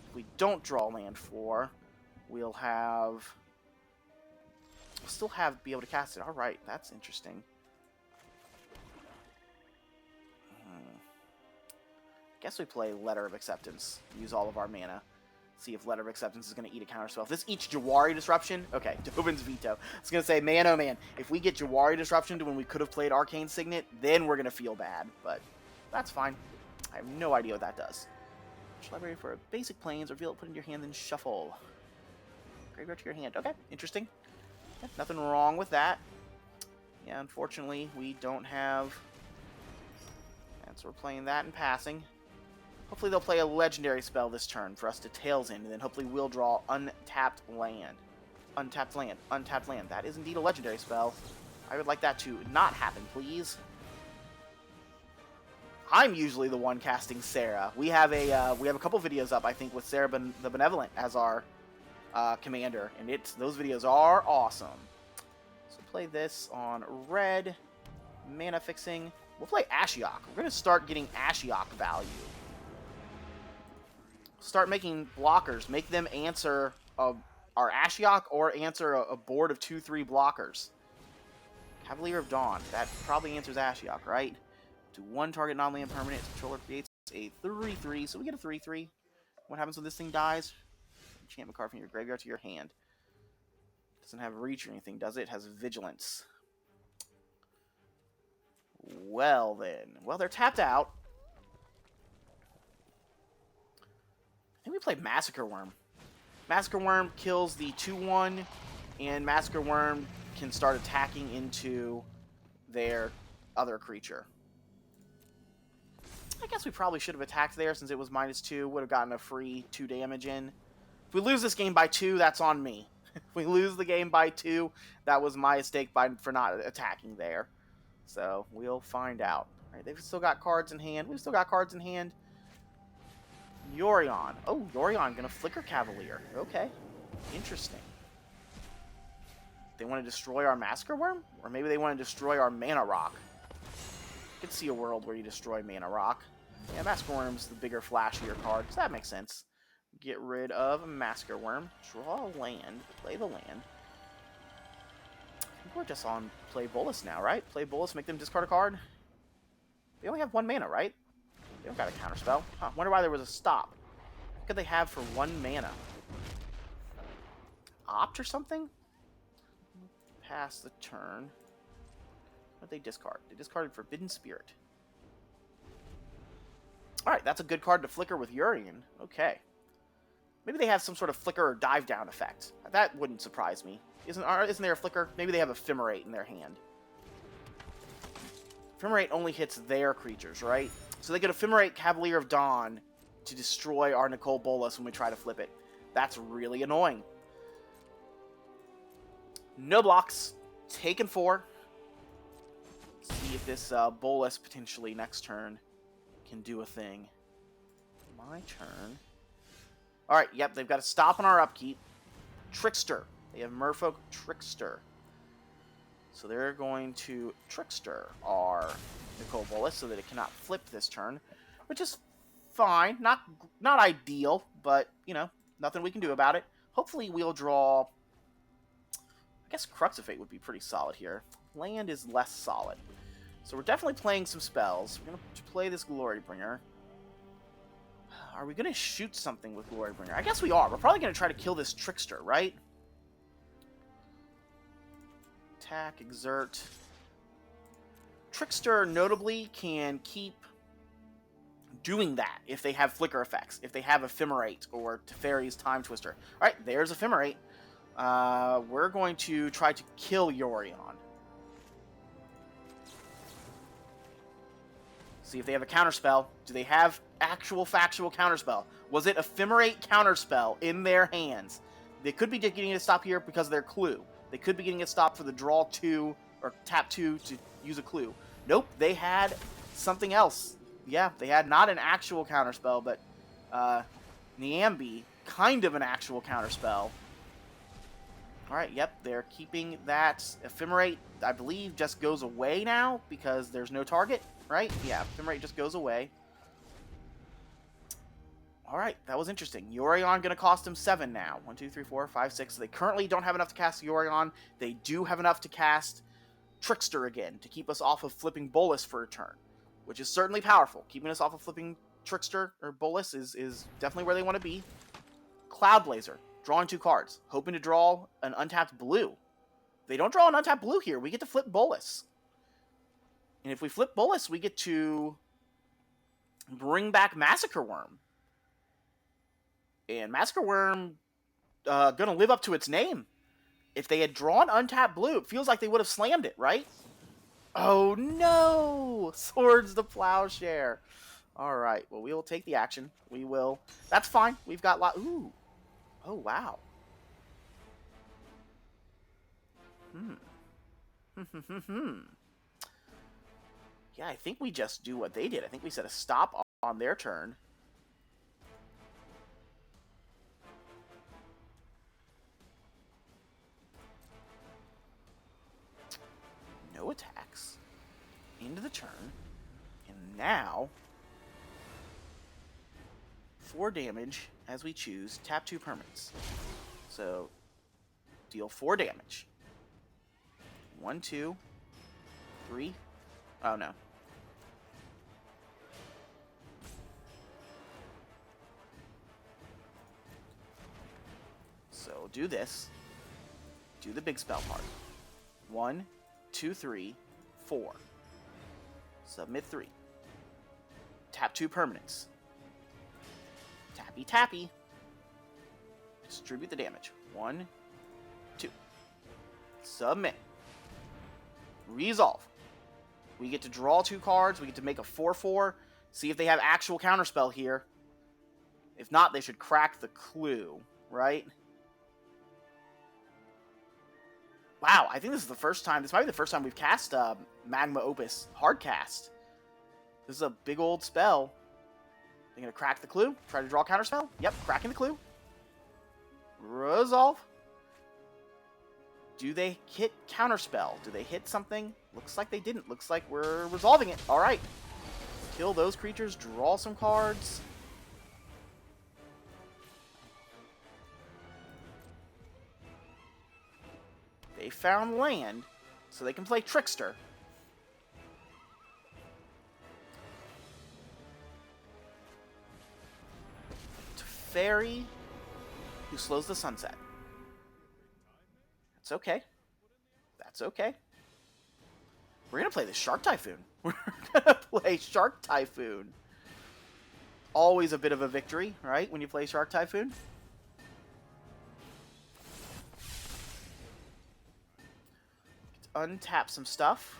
If we don't draw land 4, we'll still be able to cast it. Alright, that's interesting. Guess we play Letter of Acceptance. Use all of our mana. See if Letter of Acceptance is going to eat a counterspell. If this eats Jawari Disruption, okay, Dobin's Veto. I was going to say, man, oh man, if we get Jawari Disruption to when we could have played Arcane Signet, then we're going to feel bad, but that's fine. I have no idea what that does. Library for a basic planes, reveal it, put it in your hand, then shuffle. Graveyard to your hand. Okay, interesting. Yeah, nothing wrong with that. Yeah, unfortunately, we don't have... And so we're playing that in passing. Hopefully they'll play a legendary spell this turn for us to Tails in, and then hopefully we'll draw untapped land. Untapped land. Untapped land. That is indeed a legendary spell. I would like that to not happen, please. I'm usually the one casting Sarah. We have a couple videos up, I think, with Sarah the Benevolent as our commander, and those videos are awesome. So play this on red. Mana fixing. We'll play Ashiok. We're going to start getting Ashiok value. Start making blockers. Make them answer our Ashiok or answer a board of 2/3 blockers. Cavalier of Dawn. That probably answers Ashiok, right? To one target non-land permanent, its controller creates a 3/3, so we get a 3/3. What happens when this thing dies? Enchantment card from your graveyard to your hand. Doesn't have reach or anything, does it? It has vigilance. Well then. Well, they're tapped out. I think we played Massacre Worm. Massacre Worm kills the 2/1, and Massacre Worm can start attacking into their other creature. I guess we probably should have attacked there since it was -2. Would have gotten a free 2 damage in. If we lose this game by 2, that's on me. If we lose the game by 2, that was my mistake for not attacking there. So we'll find out. All right, they've still got cards in hand. We've still got cards in hand. Yorion. Oh, Yorion gonna Flicker Cavalier. Okay, interesting. They want to destroy our Massacre Worm? Or maybe they want to destroy our Mana Rock. I could see a world where you destroy Mana Rock. Yeah, Massacre Worm's the bigger, flashier card, so that makes sense. Get rid of Massacre Worm. Draw a land. Play the land. I think we're just on Play Bolas now, right? Play Bolas, make them discard a card. They only have 1 mana, right? They don't got a counterspell. Huh, wonder why there was a stop. What could they have for 1 mana? Opt or something? Pass the turn. What did they discard? They discarded Forbidden Spirit. Alright, that's a good card to flicker with Yorion. Okay. Maybe they have some sort of flicker or dive down effect. That wouldn't surprise me. Isn't there a flicker? Maybe they have Ephemerate in their hand. Ephemerate only hits their creatures, right? So they could Ephemerate Cavalier of Dawn to destroy our Nicol Bolas when we try to flip it. That's really annoying. No blocks. Taken 4. See if this Bolas potentially next turn can do a thing. My turn. Alright, yep, they've got to stop on our upkeep. Trickster. They have Merfolk Trickster. So they're going to Trickster our Nicol Bolas so that it cannot flip this turn, which is fine. Not ideal, but, you know, nothing we can do about it. Hopefully we'll draw... I guess Crux of Fate would be pretty solid here. Land is less solid. So we're definitely playing some spells. We're going to play this Glorybringer. Are we going to shoot something with Glorybringer? I guess we are. We're probably going to try to kill this Trickster, right? Attack, exert. Trickster notably can keep doing that if they have flicker effects, if they have Ephemerate or Teferi's Time Twister. Alright, there's Ephemerate. We're going to try to kill Yorion. See if they have a counterspell. Do they have actual factual counterspell? Was it Ephemerate counterspell in their hands? They could be getting a stop here because of their clue. They could be getting a stop for the draw 2 or tap 2 to use a clue. Nope, they had something else. Yeah, they had not an actual counterspell, but Niambi, kind of an actual counterspell. Alright, yep, they're keeping that. Ephemerate, I believe, just goes away now because there's no target, right? Yeah, Ephemerate just goes away. Alright, that was interesting. Yorion going to cost him 7 now. 1, 2, 3, 4, 5, 6. So they currently don't have enough to cast Yorion. They do have enough to cast Trickster again to keep us off of flipping Bolas for a turn, which is certainly powerful. Keeping us off of flipping Trickster or Bolas is definitely where they want to be. Cloud Blazer, drawing 2 cards, hoping to draw an untapped blue. If they don't draw an untapped blue here, we get to flip Bolas. And if we flip Bolas, we get to bring back Massacre Worm. And Massacre Worm gonna live up to its name. If they had drawn untapped blue, it feels like they would have slammed it, right? Oh no! Swords to Plowshare. Alright, well, we will take the action. We will. That's fine. We've got ooh. Oh, wow. Yeah, I think we just do what they did. I think we set a stop on their turn. No attacks. Into the turn. And now 4 damage as we choose. Tap 2 permanents. So, deal 4 damage. 1, 2, 3. Oh, no. So, do this. Do the big spell part. 1, 2, 3, 4. Submit 3. Tap 2 permanents. Tappy, tappy. Distribute the damage. 1, 2. Submit. Resolve. We get to draw 2 cards. We get to make a 4/4. See if they have actual counterspell here. If not, they should crack the clue, right? Wow, I think this is the first time. This might be the first time we've cast Magma Opus hardcast. This is a big old spell. They're going to crack the clue. Try to draw counterspell. Yep, cracking the clue. Resolve. Do they hit counterspell? Do they hit something? Looks like they didn't. Looks like we're resolving it. All right. Kill those creatures. Draw some cards. They found land, so they can play Trickster. Fairy, who slows the sunset. That's okay. That's okay. We're going to play the Shark Typhoon. We're going to play Shark Typhoon. Always a bit of a victory, right, when you play Shark Typhoon. Untap some stuff.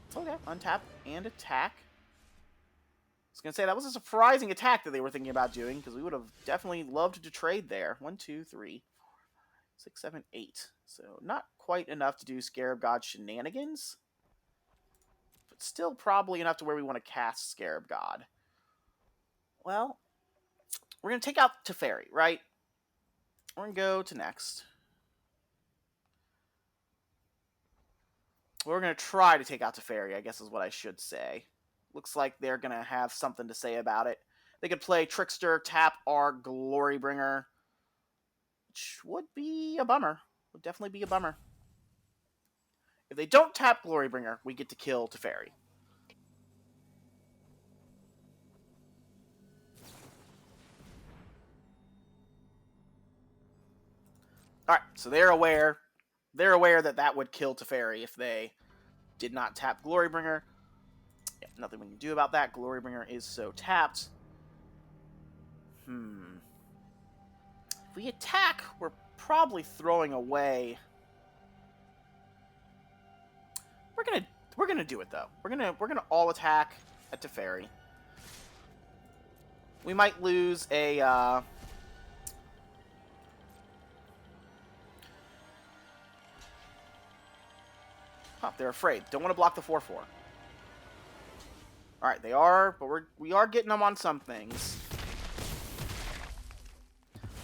It's okay. Untap and attack. I was going to say, that was a surprising attack that they were thinking about doing, because we would have definitely loved to trade there. 1, 2, 3, 6, 7, 8. So not quite enough to do Scarab God shenanigans, but still probably enough to where we want to cast Scarab God. Well, we're going to take out Teferi, right? We're going to go to next. We're going to try to take out Teferi, I guess is what I should say. Looks like they're going to have something to say about it. They could play Trickster, tap our Glorybringer, which would be a bummer. Would definitely be a bummer. If they don't tap Glorybringer, we get to kill Teferi. Alright, so they're aware. They're aware that that would kill Teferi if they did not tap Glorybringer. Yeah, nothing we can do about that. Glorybringer is so tapped. If we attack, we're probably throwing away. We're gonna do it though. We're gonna all attack. at Teferi. We might lose a... Huh, they're afraid. Don't want to block the 4-4. Alright, they are, but we are getting them on some things.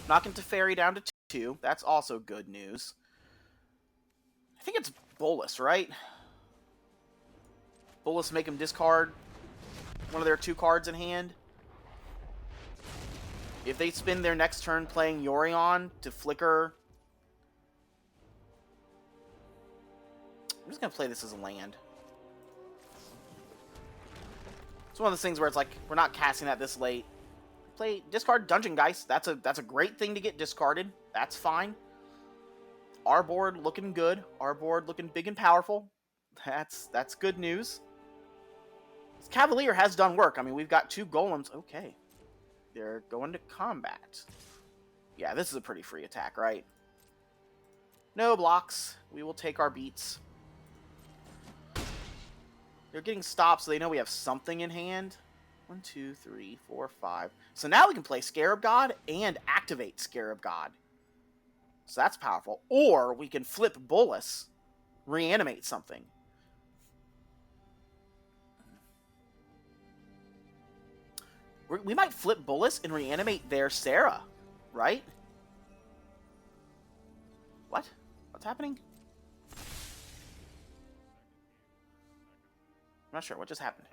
Knocking Teferi down to 2. That's also good news. I think it's Bolas, right? Bolas make him discard one of their 2 cards in hand. If they spend their next turn playing Yorion to flicker... I'm just going to play this as a land. It's one of those things where it's like, we're not casting that this late. Play discard Dungeon Geist. That's a great thing to get discarded. That's fine. Our board looking good. Our board looking big and powerful. That's good news. This Cavalier has done work. I mean, we've got 2 golems. Okay. They're going to combat. Yeah, this is a pretty free attack, right? No blocks. We will take our beats. They're getting stopped, so they know we have something in hand. 1, 2, 3, 4, 5. So now we can play Scarab God and activate Scarab God. So that's powerful. Or we can flip Bolas, reanimate something. We might flip Bolas and reanimate their Sarah, right? What? What's happening? I'm not sure. What just happened?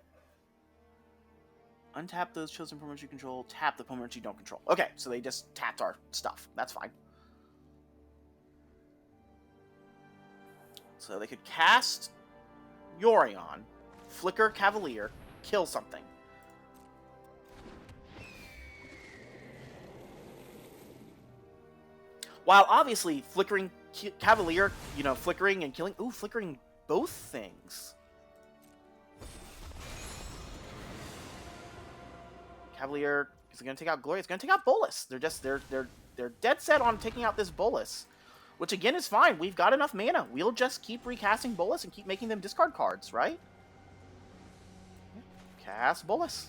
Untap those chosen opponents you control. Tap the opponents you don't control. Okay, so they just tapped our stuff. That's fine. So they could cast Yorion, flicker Cavalier, kill something. While obviously flickering Cavalier, you know, flickering and killing... Ooh, flickering both things. Cavalier, is it going to take out Gloria? It's going to take out Bolas. They're dead set on taking out this Bolas, which again is fine. We've got enough mana. We'll just keep recasting Bolas and keep making them discard cards, right? Cast Bolas.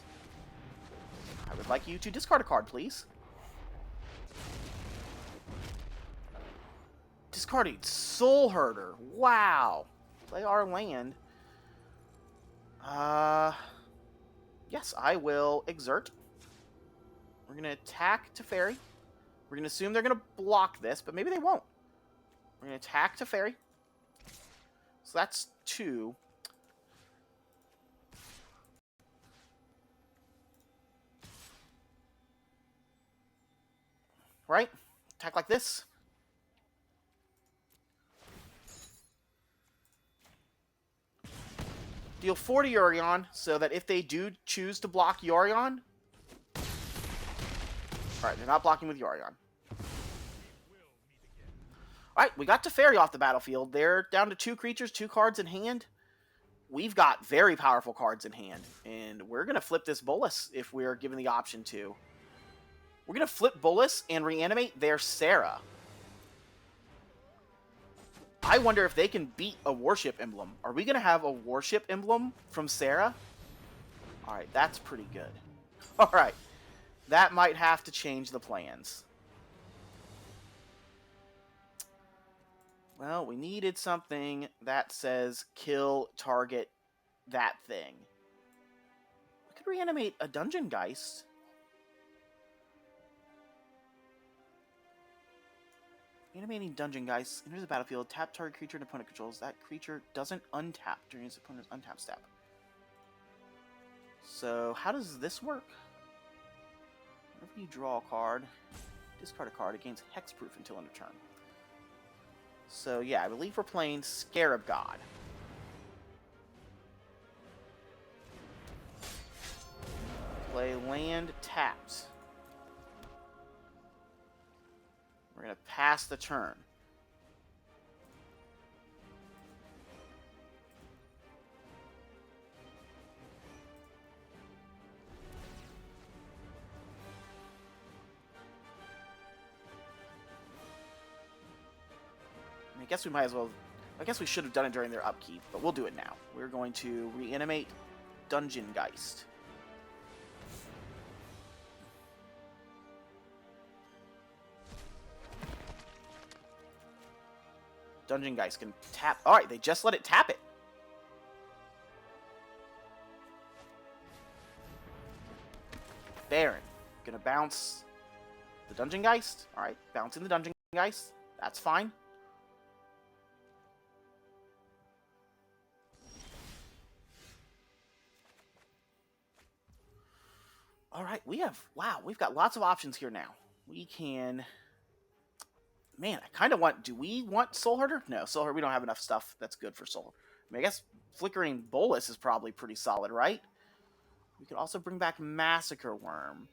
I would like you to discard a card, please. Discarding Soul Herder. Wow. Play our land. Yes, I will exert. We're going to attack Teferi. We're going to assume they're going to block this, but maybe they won't. We're going to attack Teferi. So that's 2. Right? Attack like this. Deal 4 to Yorion, so that if they do choose to block Yorion... Alright, they're not blocking with Yorion. Alright, we got Teferi off the battlefield. They're down to 2 creatures, 2 cards in hand. We've got very powerful cards in hand. And we're going to flip this Bolas if we're given the option to. We're going to flip Bolas and reanimate their Sarah. I wonder if they can beat a Warship Emblem. Are we going to have a Warship Emblem from Sarah? Alright, that's pretty good. Alright, that might have to change the plans. Well, we needed something that says kill, target, that thing. We could reanimate a Dungeon Geist. Animating Dungeon Geist enters the battlefield. Tap target creature and opponent controls. That creature doesn't untap during its opponent's untap step. So, how does this work? Whenever you draw a card, discard a card, it gains hexproof until end of turn. So, yeah, I believe we're playing Scarab God. Play land tapped. We're going to pass the turn. I guess we might as well... I guess we should have done it during their upkeep, but we'll do it now. We're going to reanimate Dungeon Geist. Dungeon Geist can tap. Alright, they just let it tap it. Baron. Gonna bounce the Dungeon Geist. Alright, bouncing the Dungeon Geist. That's fine. Alright, wow, we've got lots of options here now. We can... Man, I kind of want... Do we want Soul Herder? No, Soul Herder, we don't have enough stuff that's good for Soul. I mean, I guess Flickering Bolas is probably pretty solid, right? We could also bring back Massacre Worm.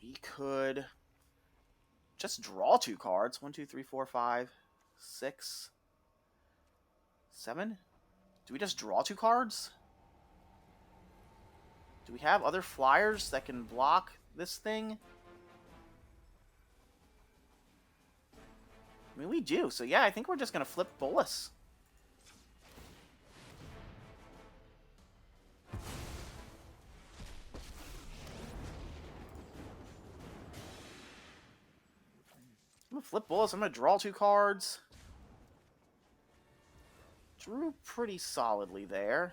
We could just draw 2 cards. 1, 2, 3, 4, 5, 6, 7. Do we just draw 2 cards? Do we have other flyers that can block this thing? I mean, we do. So yeah, I think we're just going to flip Bolas. I'm going to flip Bolas. I'm going to draw 2 cards. Drew pretty solidly there.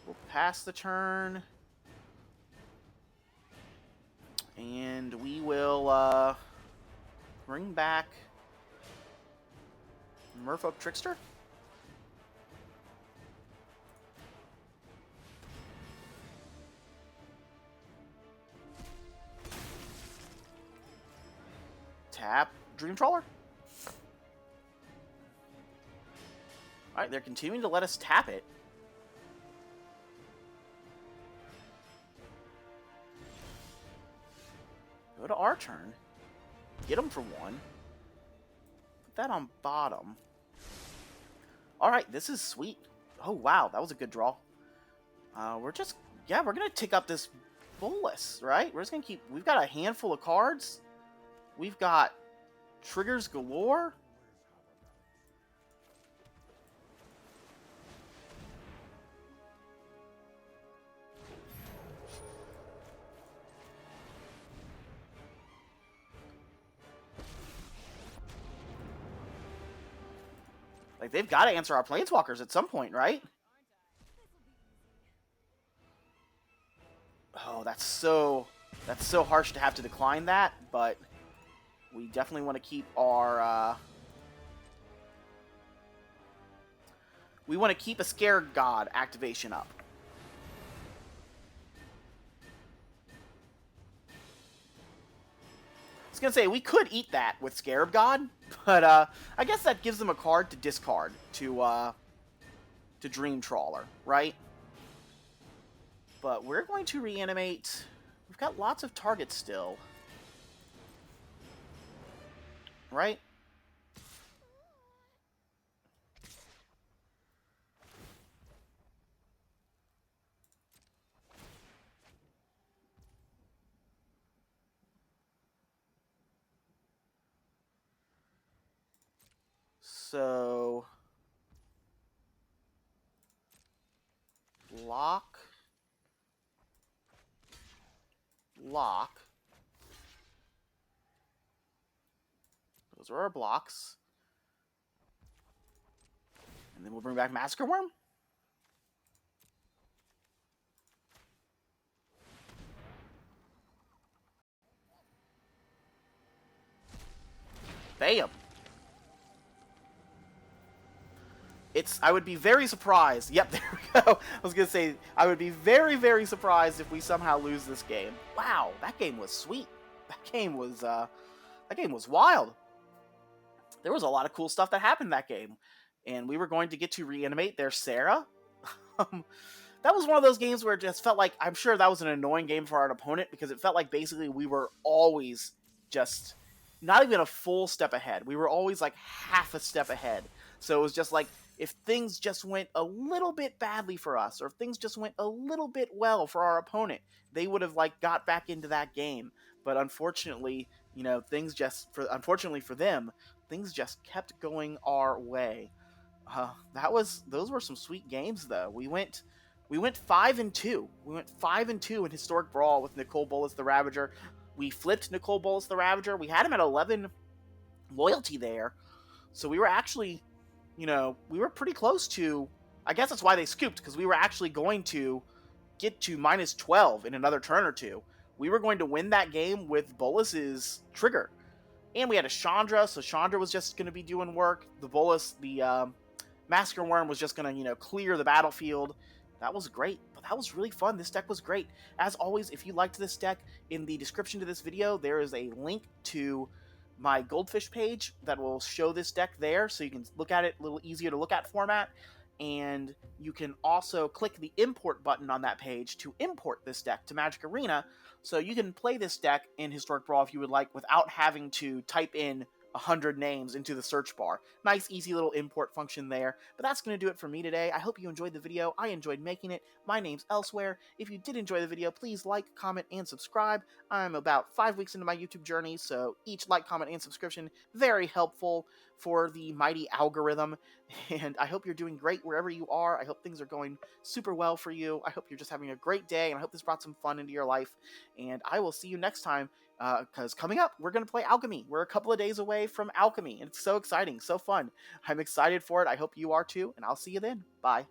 We'll pass the turn. And we will bring back Merfolk Trickster. Tap Dream Trawler. Alright, they're continuing to let us tap it. Go to our turn. Get them for 1. Put that on bottom. Alright, this is sweet. Oh, wow, that was a good draw. We're gonna tick up this Bolas, right? We're just gonna keep... We've got a handful of cards. We've got triggers galore. Like, they've got to answer our Planeswalkers at some point, right? Oh, that's so harsh to have to decline that, but we definitely want to keep our... we want to keep a Scare God activation up. I was going to say, we could eat that with Scarab God, but I guess that gives them a card to discard to Dream Trawler, right? But we're going to reanimate... We've got lots of targets still. Right? So... Lock. Those are our blocks. And then we'll bring back Massacre Worm. Bam. I would be very surprised. Yep, there we go. I was going to say, I would be very, very surprised if we somehow lose this game. Wow, that game was sweet. That game was wild. There was a lot of cool stuff that happened that game. And we were going to get to reanimate their Sarah. That was one of those games where it just felt like, I'm sure that was an annoying game for our opponent, because it felt like basically we were always just not even a full step ahead. We were always like half a step ahead. So it was just like, if things just went a little bit badly for us, or if things just went a little bit well for our opponent, they would have like got back into that game. But unfortunately, you know, unfortunately for them, things just kept going our way. Those were some sweet games though. We went 5-2. We went 5-2 in historic brawl with Nicol Bolas the Ravager. We flipped Nicol Bolas the Ravager. We had him at 11 loyalty there, so we were actually, we were pretty close to. I guess that's why they scooped, because we were actually going to get to minus 12 in another turn or two. We were going to win that game with Bolas's trigger. And we had a Chandra, so Chandra was just going to be doing work. The Bolas, the Massacre Worm was just going to, clear the battlefield. That was great, but that was really fun. This deck was great. As always, if you liked this deck, in the description to this video, there is a link to my Goldfish page that will show this deck there, so you can look at it, a little easier to look at format. And you can also click the import button on that page to import this deck to Magic Arena, so you can play this deck in Historic Brawl if you would like without having to type in 100 names into the search bar. Nice, easy little import function there. But that's going to do it for me today. I hope you enjoyed the video. I enjoyed making it. My name's Elsewhere. If you did enjoy the video, please like, comment, and subscribe. I'm about 5 weeks into my YouTube journey, so each like, comment, and subscription, very helpful for the mighty algorithm. And I hope you're doing great wherever you are. I hope things are going super well for you. I hope you're just having a great day, and I hope this brought some fun into your life. And I will see you next time, because coming up, we're going to play Alchemy. We're a couple of days away from Alchemy, and it's so exciting, so fun. I'm excited for it. I hope you are too, and I'll see you then. Bye.